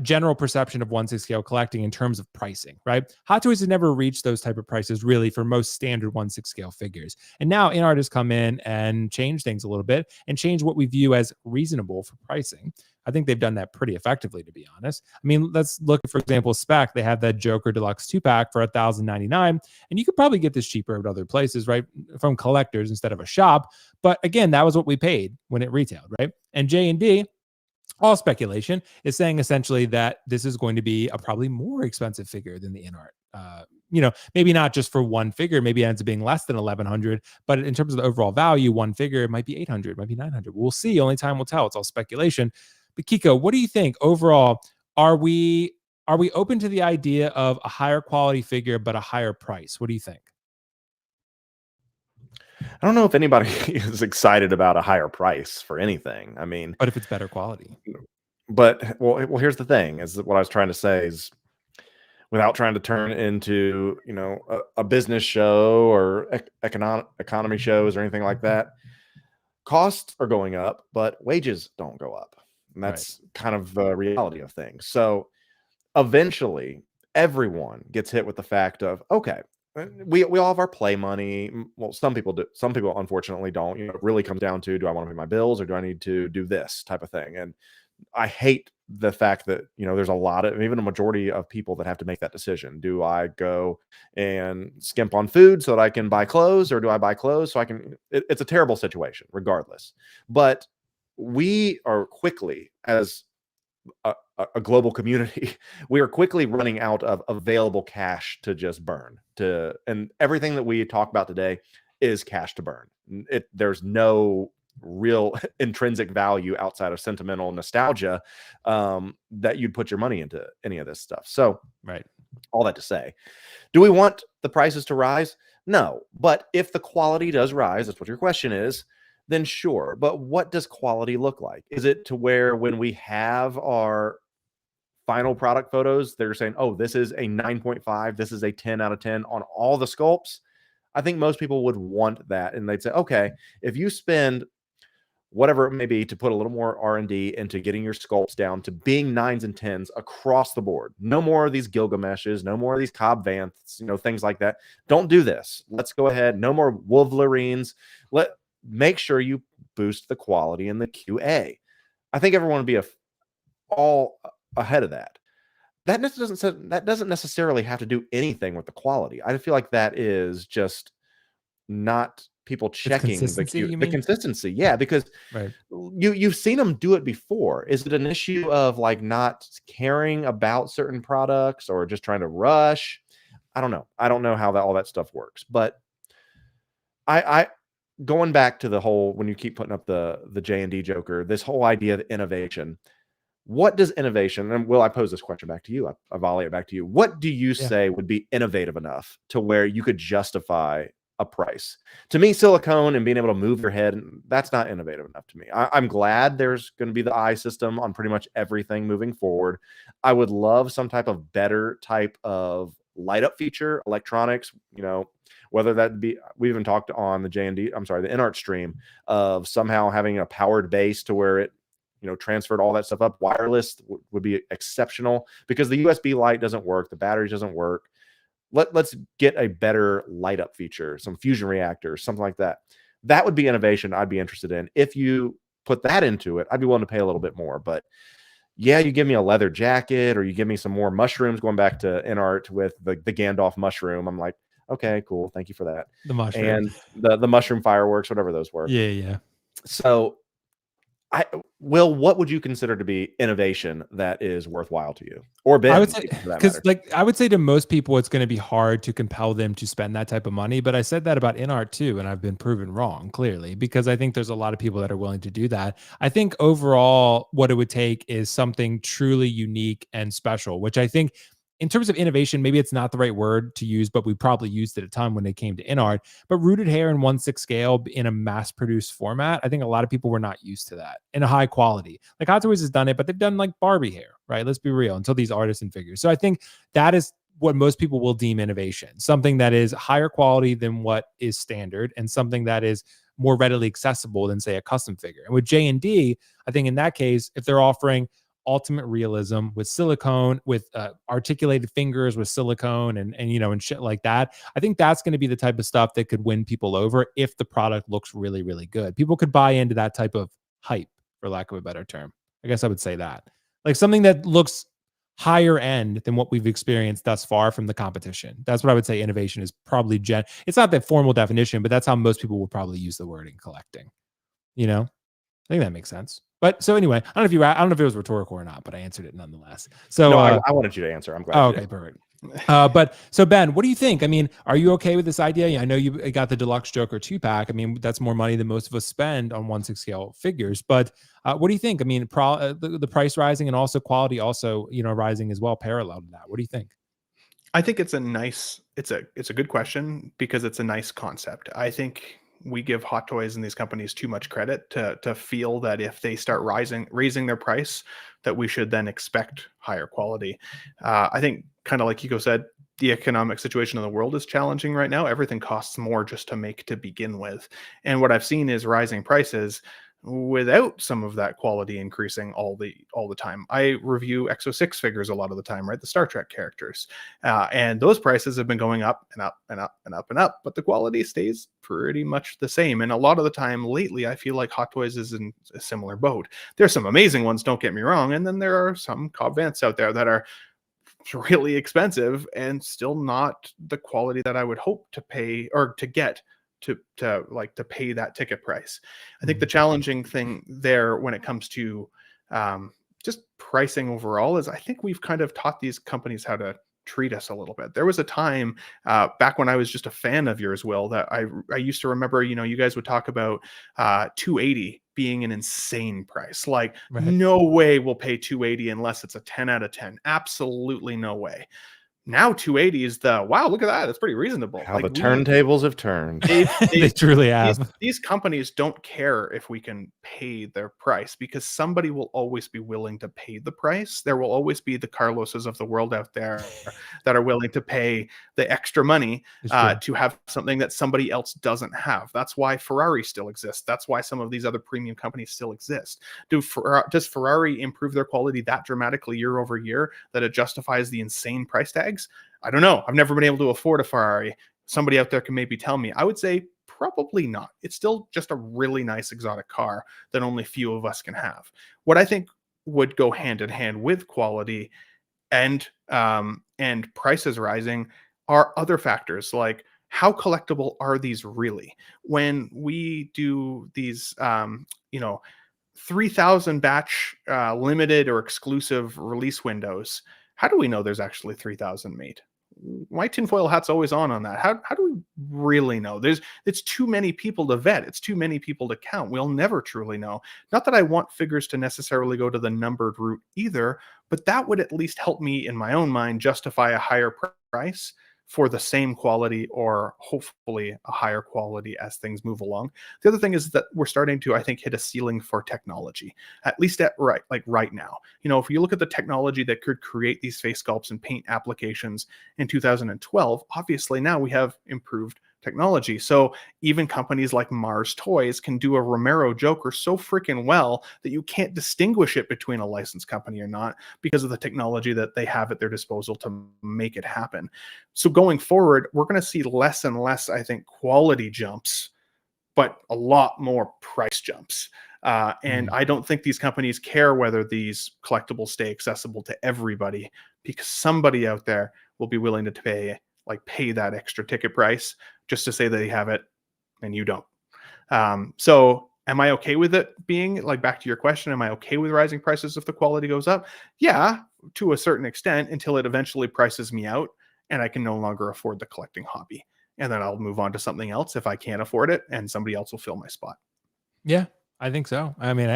general perception of 1/6 scale collecting in terms of pricing, right? Hot Toys has never reached those type of prices really for most standard 1/6 scale figures. And now InArt has come in and changed things a little bit and changed what we view as reasonable for pricing. I think they've done that pretty effectively, to be honest. Let's look at, for example, Spec. They have that Joker Deluxe 2-pack for $1,099, and you could probably get this cheaper at other places, right? From collectors instead of a shop. But again, that was what we paid when it retailed, right? And J&D, all speculation, is saying essentially that this is going to be a probably more expensive figure than the InArt. Maybe not just for one figure, maybe it ends up being less than 1,100, but in terms of the overall value, one figure, it might be 800, might be 900. We'll see. Only time will tell. It's all speculation. But Keco, what do you think overall? Are we open to the idea of a higher quality figure but a higher price? What do you think? I don't know if anybody is excited about a higher price for anything. But if it's better quality. But here's the thing: is that what I was trying to say is, without trying to turn it into a business show or economy shows or anything like that, costs are going up, but wages don't go up. And that's kind of the reality of things. So eventually everyone gets hit with the fact of, okay, we all have our play money. Well, some people do. Some people unfortunately don't. It really comes down to, do I want to pay my bills or do I need to do this type of thing? And I hate the fact that, there's a lot of, even a majority of people that have to make that decision. Do I go and skimp on food so that I can buy clothes, or do I buy clothes so I can, it's a terrible situation regardless. But we are quickly, as a global community, we are quickly running out of available cash to just burn, and everything that we talk about today is cash to burn. There's no real intrinsic value outside of sentimental nostalgia that you'd put your money into any of this stuff. So all that to say, do we want the prices to rise? No, but if the quality does rise, that's what your question is, then sure. But what does quality look like? Is it to where when we have our final product photos, they're saying, oh, this is a 9.5, this is a 10 out of 10 on all the sculpts? I think most people would want that, and they'd say, okay, if you spend whatever it may be to put a little more R&D into getting your sculpts down to being 9s and 10s across the board, no more of these Gilgameshes, no more of these Cobb Vanths, things like that. Don't do this. Let's go ahead. No more Wolverines. Make sure you boost the quality in the QA. I think everyone would be all ahead of that. That doesn't necessarily have to do anything with the quality. I feel like that is just not people checking the consistency. Yeah, because you've seen them do it before. Is it an issue of like not caring about certain products or just trying to rush? I don't know. I don't know how all that stuff works, but going back to the whole, when you keep putting up the JND Joker, this whole idea of innovation. What does innovation, and Will, I pose this question back to you. I volley it back to you. What do you Yeah. say would be innovative enough to where you could justify a price? To me, silicone and being able to move your head, that's not innovative enough to me. I'm glad there's going to be the eye system on pretty much everything moving forward. I would love some type of better type of light up feature, electronics, whether that be, we even talked on the JND, I'm sorry, the InArt stream of somehow having a powered base to where it, transferred all that stuff up. Wireless would be exceptional, because the USB light doesn't work. The batteries doesn't work. Let's get a better light up feature, some fusion reactors, something like that. That would be innovation I'd be interested in. If you put that into it, I'd be willing to pay a little bit more. But yeah, you give me a leather jacket, or you give me some more mushrooms, going back to InArt with the Gandalf mushroom. I'm like, okay, cool. Thank you for that. The mushroom. And the mushroom fireworks, whatever those were. Yeah. So Will, what would you consider to be innovation that is worthwhile to you? Or Ben, I would say, because I would say to most people, it's going to be hard to compel them to spend that type of money. But I said that about InArt too, and I've been proven wrong, clearly, because I think there's a lot of people that are willing to do that. I think overall, what it would take is something truly unique and special, which I think, in terms of innovation, maybe it's not the right word to use, but we probably used it a ton when it came to InArt. But rooted hair in 1/6 scale in a mass-produced format, I think a lot of people were not used to that in a high quality. Like Hot Toys has done it, but they've done like Barbie hair, right? Let's be real, until these artisan figures. So I think that is what most people will deem innovation, something that is higher quality than what is standard, and something that is more readily accessible than, say, a custom figure. And with JND, I think in that case, if they're offering ultimate realism with silicone, with articulated fingers with silicone and shit like that, I think that's going to be the type of stuff that could win people over if the product looks really, really good. People could buy into that type of hype, for lack of a better term. I guess I would say that, like something that looks higher end than what we've experienced thus far from the competition. That's what I would say innovation is probably. It's not the formal definition, but that's how most people will probably use the word in collecting. I think that makes sense. But so anyway, I don't know if it was rhetorical or not, but I answered it nonetheless. So no, I wanted you to answer. I'm glad. Oh, okay, perfect. But so Ben, what do you think? I mean, are you okay with this idea? I know you got the deluxe Joker 2-pack. I mean, that's more money than most of us spend on 1/6 scale figures. But what do you think? I mean, the price rising and also quality also, rising as well, parallel to that. What do you think? I think it's a good question, because it's a nice concept. I think we give Hot Toys and these companies too much credit to feel that if they start raising their price, that we should then expect higher quality. I think, kind of like Keco said, the economic situation in the world is challenging right now. Everything costs more just to make to begin with. And what I've seen is rising prices without some of that quality increasing all the time. I review Exo 6 figures a lot of the time, right? The Star Trek characters. And those prices have been going up and up and up and up and up, but the quality stays pretty much the same. And a lot of the time lately, I feel like Hot Toys is in a similar boat. There's some amazing ones, don't get me wrong. And then there are some Cobb Vanths out there that are really expensive and still not the quality that I would hope to pay or to get to pay that ticket price. I think the challenging thing there when it comes to just pricing overall is I think we've kind of taught these companies how to treat us a little bit. There was a time back when I was just a fan of yours, Will, that I used to remember, you guys would talk about 280 being an insane price. Like, right. No way we'll pay 280 unless it's a 10 out of 10. Absolutely no way. Now 280 is wow, look at that. That's pretty reasonable. How the turntables have turned. They truly have. These companies don't care if we can pay their price, because somebody will always be willing to pay the price. There will always be the Carloses of the world out there that are willing to pay the extra money to have something that somebody else doesn't have. That's why Ferrari still exists. That's why some of these other premium companies still exist. Does Ferrari improve their quality that dramatically year over year that it justifies the insane price tag? I don't know. I've never been able to afford a Ferrari. Somebody out there can maybe tell me. I would say probably not. It's still just a really nice exotic car that only few of us can have. What I think would go hand in hand with quality and prices rising are other factors, like how collectible are these really? When we do these 3,000 batch limited or exclusive release windows, how do we know there's actually 3,000 made? my tinfoil hat's always on that. How do we really know? It's too many people to vet. It's too many people to count. We'll never truly know. Not that I want figures to necessarily go to the numbered route either, but that would at least help me in my own mind justify a higher price for the same quality, or hopefully a higher quality as things move along. The other thing is that we're starting to, I think, hit a ceiling for technology, at least right now. You know, if you look at the technology that could create these face sculpts and paint applications in 2012, obviously now we have improved technology. So even companies like Mars Toys can do a Romero Joker so freaking well that you can't distinguish it between a licensed company or not because of the technology that they have at their disposal to make it happen. So going forward, we're going to see less and less, I think, quality jumps, but a lot more price jumps. And I don't think these companies care whether these collectibles stay accessible to everybody, because somebody out there will be willing to pay that extra ticket price just to say they have it and you don't. So am I okay with it being, like, back to your question, am I okay with rising prices if the quality goes up? Yeah, to a certain extent, until it eventually prices me out and I can no longer afford the collecting hobby. And then I'll move on to something else if I can't afford it, and somebody else will fill my spot. Yeah, I think so. I mean,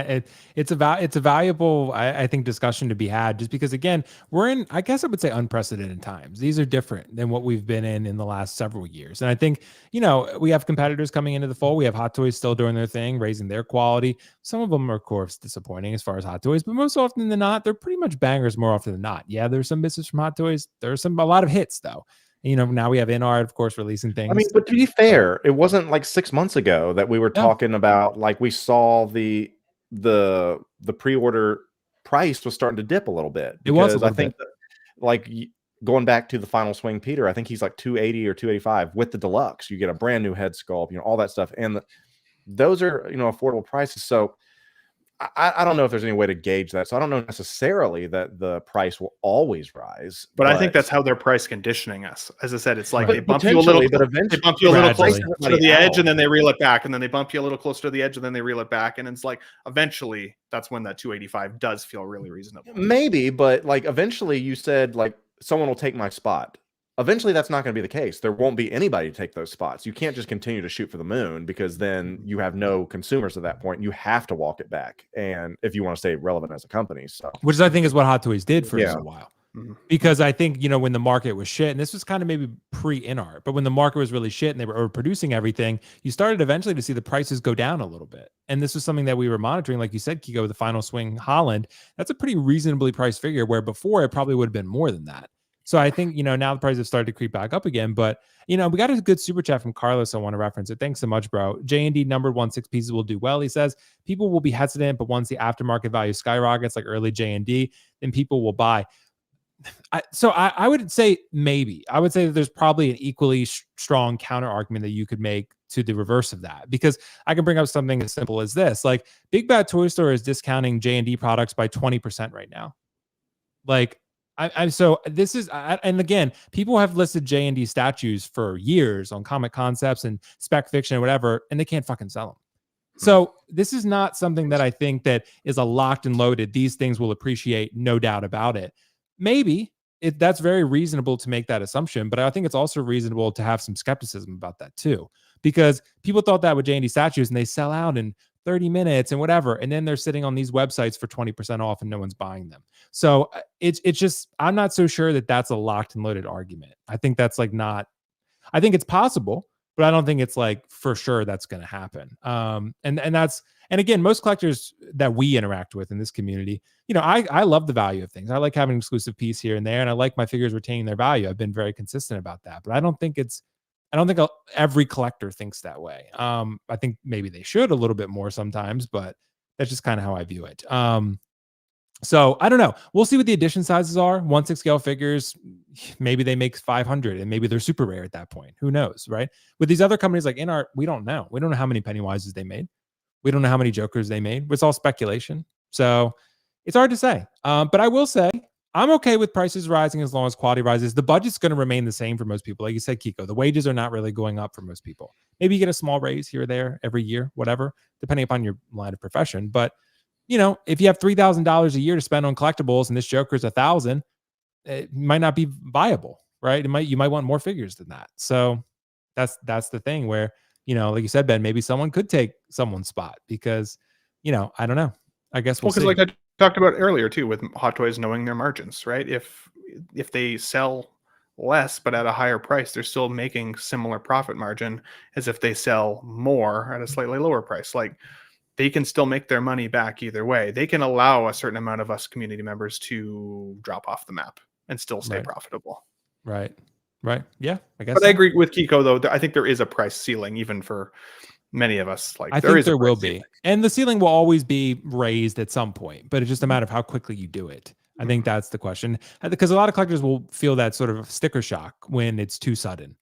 it's a valuable, I think, discussion to be had, just because, again, we're in, I guess I would say, unprecedented times. These are different than what we've been in the last several years. And I think, you know, we have competitors coming into the fold. We have Hot Toys still doing their thing, raising their quality. Some of them are, of course, disappointing as far as Hot Toys, but most often than not, they're pretty much bangers more often than not. Yeah, there's some misses from Hot Toys. There's a lot of hits, though. You know, now we have InArt, of course, releasing things. I mean, but to be fair, it wasn't like 6 months ago that we were talking about, like, we saw the pre-order price was starting to dip a little bit. It was a Because little I think that, like, going back to the Final Swing Peter, I think he's like 280 or 285 with the deluxe. You get a brand new head sculpt, you know, all that stuff, and those are, you know, affordable prices. So I don't know if there's any way to gauge that. So I don't know necessarily that the price will always rise. But I think that's how they're price conditioning us. As I said, it's like they bump you a potentially, little, but eventually, they bump you a little gradually. closer to the edge, and then they reel it back, and then they bump you a little closer to the edge, and then they reel it back, and it's like eventually that's when that 285 does feel really reasonable. Maybe, but like eventually, you said like someone will take my spot. Eventually, that's not going to be the case. There won't be anybody to take those spots. You can't just continue to shoot for the moon, because then you have no consumers at that point. You have to walk it back, and if you want to stay relevant as a company, so which I think is what Hot Toys did for a while. Mm-hmm. Because I think, you know, when the market was shit, and this was kind of maybe pre-InArt, but when the market was really shit and they were overproducing everything, you started eventually to see the prices go down a little bit. And this was something that we were monitoring, like you said, Keco, with the Final Swing Holland. That's a pretty reasonably priced figure, where before it probably would have been more than that. So I think, you know, now the prices have started to creep back up again. But, you know, we got a good super chat from Carlos. I want to reference it. Thanks so much, bro. JND numbered 1/6 pieces will do well. He says people will be hesitant, but once the aftermarket value skyrockets like early JND, then people will buy. I would say maybe. I would say that there's probably an equally strong counter argument that you could make to the reverse of that, because I can bring up something as simple as this. Like, Big Bad Toy Store is discounting JND products by 20% right now. Like, so this is, and again, people have listed JND statues for years on Comic Concepts and Spec Fiction and whatever, and they can't fucking sell them. So this is not something that I think that is a locked and loaded, these things will appreciate, no doubt about it. Maybe that's very reasonable to make that assumption, but I think it's also reasonable to have some skepticism about that too, because people thought that with JND statues, and they sell out in 30 minutes and whatever, and then they're sitting on these websites for 20% off and no one's buying them. So it's just, I'm not so sure that that's a locked and loaded argument. I think that's like not, I think it's possible, but I don't think it's like for sure that's going to happen. And again, most collectors that we interact with in this community, you know, I love the value of things. I like having an exclusive piece here and there, and I like my figures retaining their value. I've been very consistent about that, but I don't think every collector thinks that way. I think maybe they should a little bit more sometimes, but that's just kind of how I view it. So I don't know. We'll see what the edition sizes are. 1/6 scale figures, maybe they make 500 and maybe they're super rare at that point. Who knows, right? With these other companies like InArt, we don't know. We don't know how many Pennywises they made. We don't know how many Jokers they made. It's all speculation. So it's hard to say. But I will say, I'm okay with prices rising as long as quality rises. The budget's going to remain the same for most people. Like you said, Keco, the wages are not really going up for most people. Maybe you get a small raise here or there every year, whatever, depending upon your line of profession. But, you know, if you have $3,000 a year to spend on collectibles and this Joker's $1,000, it might not be viable, right? You might want more figures than that. So that's the thing where, like you said, Ben, maybe someone could take someone's spot because, I don't know. I guess we'll because see. like I talked about earlier too, with Hot Toys knowing their margins, right? If they sell less but at a higher price, they're still making similar profit margin as if they sell more at a slightly lower price. Like, they can still make their money back either way. They can allow a certain amount of us community members to drop off the map and still stay profitable. Right. Yeah, I guess. But I agree with Keco, though. I think there is a price ceiling even for many of us. Like, I think there will be, and the ceiling will always be raised at some point, but it's just a matter of how quickly you do it. I think that's the question, because a lot of collectors will feel that sort of sticker shock when it's too sudden.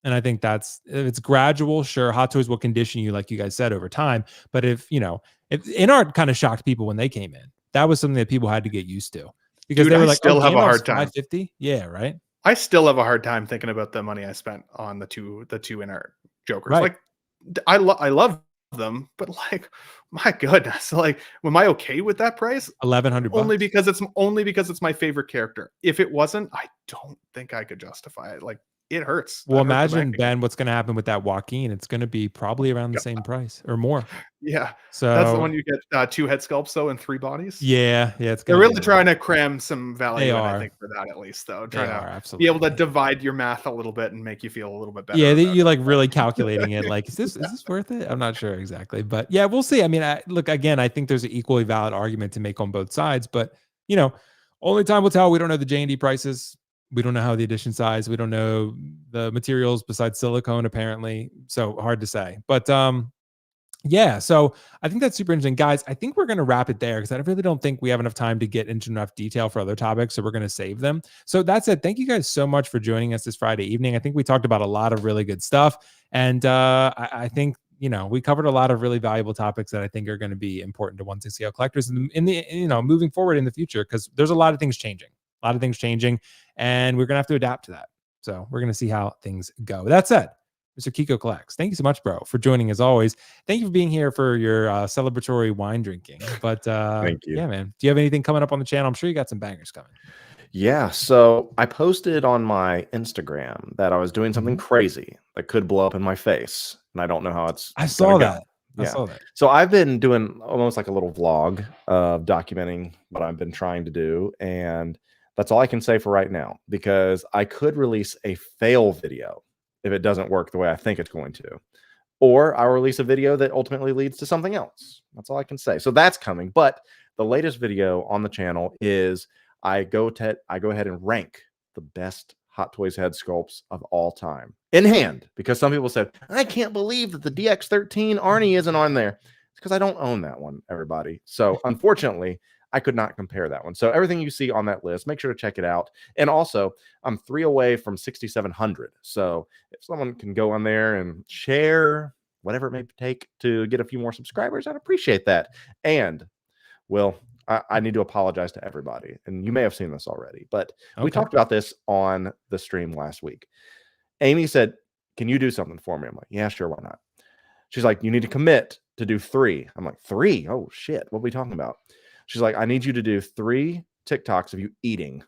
And I think if it's gradual, sure, Hot Toys will condition you, like you guys said, over time. But if InArt kind of shocked people when they came in, that was something that people had to get used to, because they were like, still have a hard time. 550, yeah, right. I still have a hard time thinking about the money I spent on the two InArt Jokers. Right. Like, I love them, but like, my goodness, like, am I okay with that price? $1,100 only because it's my favorite character. If it wasn't, I don't think I could justify it. Like, it hurts. Well, imagine, Ben, what's going to happen with that Joaquin. It's going to be probably around the same price or more. Yeah. So that's the one you get 2 head sculpts though and 3 bodies. Yeah. They're really trying to cram some value in, I think, for that at least, though. Trying to be able to divide your math a little bit and make you feel a little bit better. Yeah, you like really calculating it. Like, is this worth it? I'm not sure exactly, but yeah, we'll see. I mean, look, again, I think there's an equally valid argument to make on both sides, but only time will tell. We don't know the JND prices. We don't know how the edition size. We don't know the materials besides silicone, apparently. So hard to say. But yeah, so I think that's super interesting. Guys, I think we're going to wrap it there because I really don't think we have enough time to get into enough detail for other topics. So we're going to save them. So that said, thank you guys so much for joining us this Friday evening. I think we talked about a lot of really good stuff. And I think, we covered a lot of really valuable topics that I think are going to be important to 160L collectors in the moving forward in the future, because there's a lot of things changing. And we're going to have to adapt to that. So we're going to see how things go. That said, Mr. Keco Collects, thank you so much, bro, for joining as always. Thank you for being here for your celebratory wine drinking. But thank you. Yeah, man. Do you have anything coming up on the channel? I'm sure you got some bangers coming. Yeah. So I posted on my Instagram that I was doing something crazy that could blow up in my face. And I don't know how I saw that. Yeah. I saw that. So I've been doing almost like a little vlog of documenting what I've been trying to do. And that's all I can say for right now, because I could release a fail video if it doesn't work the way I think it's going to. Or I'll release a video that ultimately leads to something else. That's all I can say. So that's coming. But the latest video on the channel is I go ahead and rank the best Hot Toys head sculpts of all time in hand, because some people said, I can't believe that the DX13 Arnie isn't on there. It's because I don't own that one, everybody. So unfortunately, I could not compare that one. So everything you see on that list, make sure to check it out. And also, I'm 3 away from 6,700. So if someone can go on there and share whatever it may take to get a few more subscribers, I'd appreciate that. And, well, I need to apologize to everybody. And you may have seen this already, but we talked about this on the stream last week. Amy said, can you do something for me? I'm like, yeah, sure, why not? She's like, you need to commit to do 3. I'm like, 3? Oh, shit. What are we talking about? She's like, I need you to do 3 TikToks of you eating.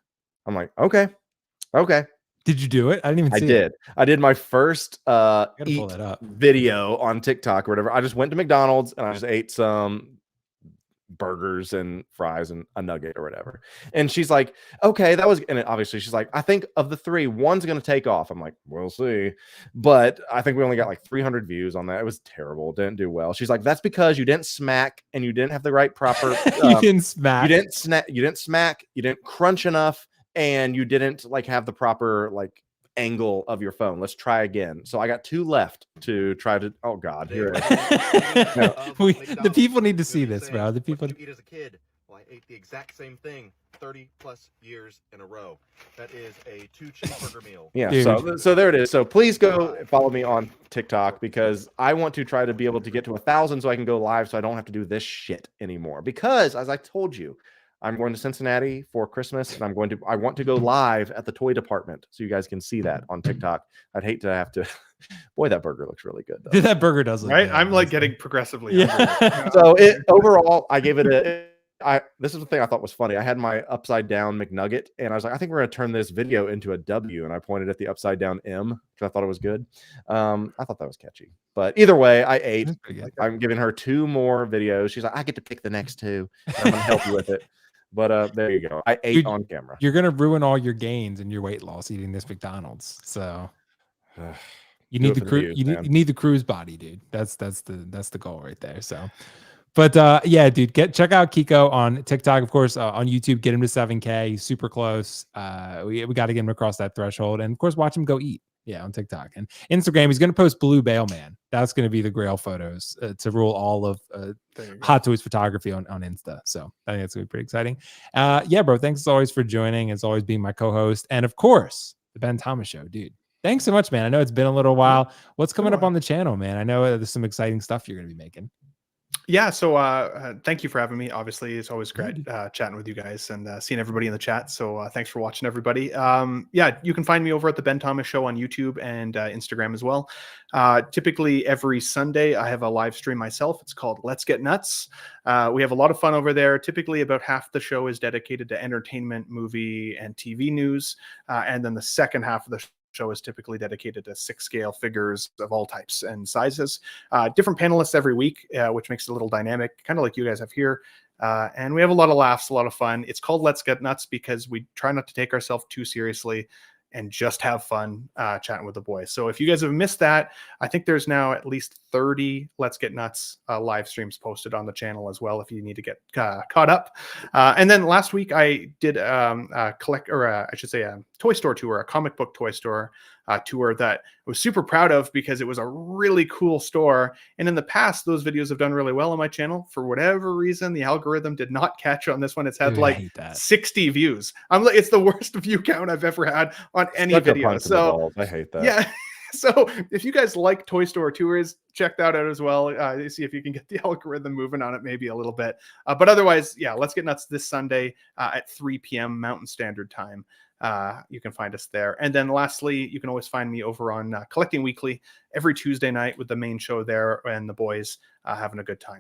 I'm like, okay. Did you do it? I didn't even see it. I did my first pull that up. video on TikTok or whatever. I just went to McDonald's and I just ate some burgers and fries and a nugget or whatever. And she's like, okay, that was, and obviously she's like, I think of the 3, one's going to take off. I'm like, we'll see. But I think we only got like 300 views on that. It was terrible. Didn't do well. She's like, that's because you didn't smack and you didn't have the right proper. You didn't smack. You didn't smack. You didn't crunch enough. And you didn't like have the proper like angle of your phone. Let's try again. So I got 2 left to try to. Oh God, here it is. The people need to see this, bro. The people. What you eat as a kid? Well, I ate the exact same thing 30+ years in a row. That is a 2 cheeseburger meal. Yeah. Dude. So there it is. So please go follow me on TikTok, because I want to try to be able to get to 1,000 so I can go live, so I don't have to do this shit anymore. Because as I told you, I'm going to Cincinnati for Christmas, and I want to go live at the toy department so you guys can see that on TikTok. I'd hate to have to. Boy, that burger looks really good, though. That burger does look right. good. I'm like getting progressively. So overall, I gave it this is the thing I thought was funny. I had my upside down McNugget, and I was like, I think we're gonna turn this video into a W, and I pointed at the upside down M because I thought it was good. I thought that was catchy. But either way, I ate. I'm giving her 2 more videos. She's like, I get to pick the next 2. And I'm gonna help you with it. But there you go. I ate on camera. You're gonna ruin all your gains and your weight loss eating this McDonald's. So you need the cruise. You need the cruise body, dude. That's the goal right there. So. But yeah, dude, check out Keco on TikTok, of course, on YouTube. Get him to 7K. He's super close. We got to get him across that threshold, and of course, watch him go eat. Yeah, on TikTok and Instagram. He's going to post Blue Bail Man. That's going to be the Grail photos to rule all of Hot Toys photography on Insta. So I think that's going to be pretty exciting. Yeah, bro. Thanks as always for joining. As always, being my co-host, and of course, the Ben Thomas Show, dude. Thanks so much, man. I know it's been a little while. What's coming up on the channel, man? I know there's some exciting stuff you're going to be making. Yeah, so thank you for having me. Obviously, it's always great chatting with you guys and seeing everybody in the chat. So thanks for watching, everybody. Yeah, you can find me over at the Ben Thomas Show on YouTube and Instagram as well. Typically, every Sunday, I have a live stream myself. It's called Let's Get Nuts. We have a lot of fun over there. Typically, about half the show is dedicated to entertainment, movie, and TV news. And then the second half of the show is typically dedicated to 6-scale figures of all types and sizes. Different panelists every week, which makes it a little dynamic, kind of like you guys have here. And we have a lot of laughs, a lot of fun. It's called Let's Get Nuts because we try not to take ourselves too seriously and just have fun chatting with the boys. So if you guys have missed that, I think there's now at least 30 Let's Get Nuts live streams posted on the channel as well if you need to get caught up. And then last week I did a toy store tour, a comic book toy store tour that I was super proud of because it was a really cool store. And in the past, those videos have done really well on my channel. For whatever reason, the algorithm did not catch on this one. It's had like 60 views. It's the worst view count I've ever had on any video. So I hate that. Yeah. So if you guys like toy store tours, check that out as well. See if you can get the algorithm moving on it maybe a little bit. But otherwise, yeah, Let's Get Nuts this Sunday at 3 p.m. Mountain Standard Time. You can find us there. And then lastly, you can always find me over on Collecting Weekly every Tuesday night with the main show there and the boys having a good time.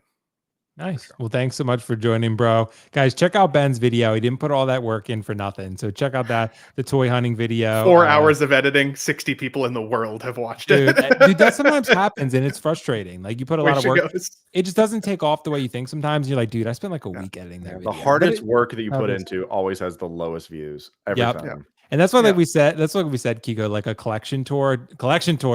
Nice. Well, thanks so much for joining, bro. Guys, check out Ben's video. He didn't put all that work in for nothing. So check out the toy hunting video. 4 hours of editing. 60 people in the world have watched it. Dude, that sometimes happens and it's frustrating. Like you put a lot of work. It just doesn't take off the way you think sometimes. You're like, dude, I spent like a week editing that video. The hardest work that you put into always has the lowest views every time. Yep. And that's why, like we said, Keco, like a collection tour,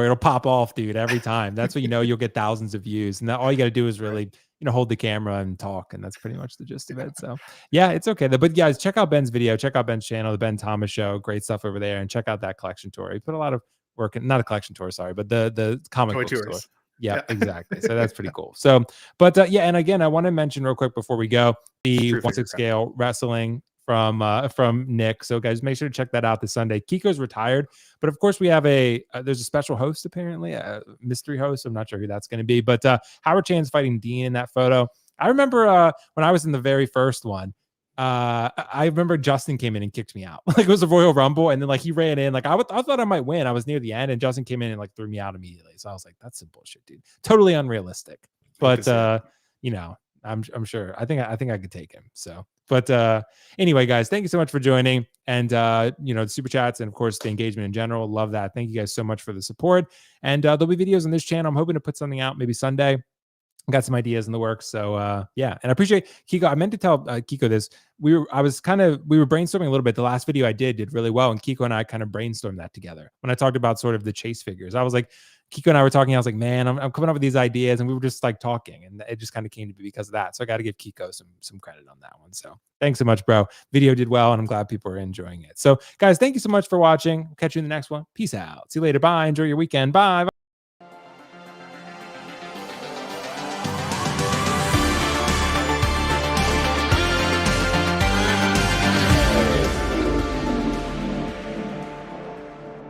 it'll pop off, dude, every time. That's what you'll get thousands of views. And all you got to do is really, hold the camera and talk. And that's pretty much the gist of it. So yeah, it's okay. But guys, check out Ben's video, check out Ben's channel, the Ben Thomas Show, great stuff over there. And check out that collection tour. He put a lot of work in, not a collection tour, sorry, but the comic book store. Yeah, exactly. So that's pretty cool. So, but yeah, and again, I want to mention real quick before we go, the 1/6 scale wrestling from Nick. So guys, make sure to check that out this Sunday. Keco's retired, but of course we have there's a special host, apparently a mystery host. I'm not sure who that's going to be, but Howard Chan's fighting Dean in that photo. I remember when I was in the very first one, I remember Justin came in and kicked me out. Like it was a Royal Rumble, and then like he ran in. Like I thought I might win. I was near the end, and Justin came in and like threw me out immediately. So I was like, that's some bullshit, dude. Totally unrealistic. But I'm sure. I think I could take him. So, but anyway, guys, thank you so much for joining, and the super chats and of course the engagement in general. Love that. Thank you guys so much for the support. And there'll be videos on this channel. I'm hoping to put something out maybe Sunday. Got some ideas in the works. So yeah, and I appreciate Keco. I meant to tell Keco this. We were brainstorming a little bit. The last video I did really well, and Keco and I kind of brainstormed that together. When I talked about sort of the chase figures, I was like, Keco and I were talking. I was like, man, I'm coming up with these ideas, and we were just like talking, and it just kind of came to be because of that. So I got to give Keco some credit on that one. So thanks so much, bro. Video did well, and I'm glad people are enjoying it. So guys, thank you so much for watching. We'll catch you in the next one. Peace out. See you later. Bye. Enjoy your weekend. Bye.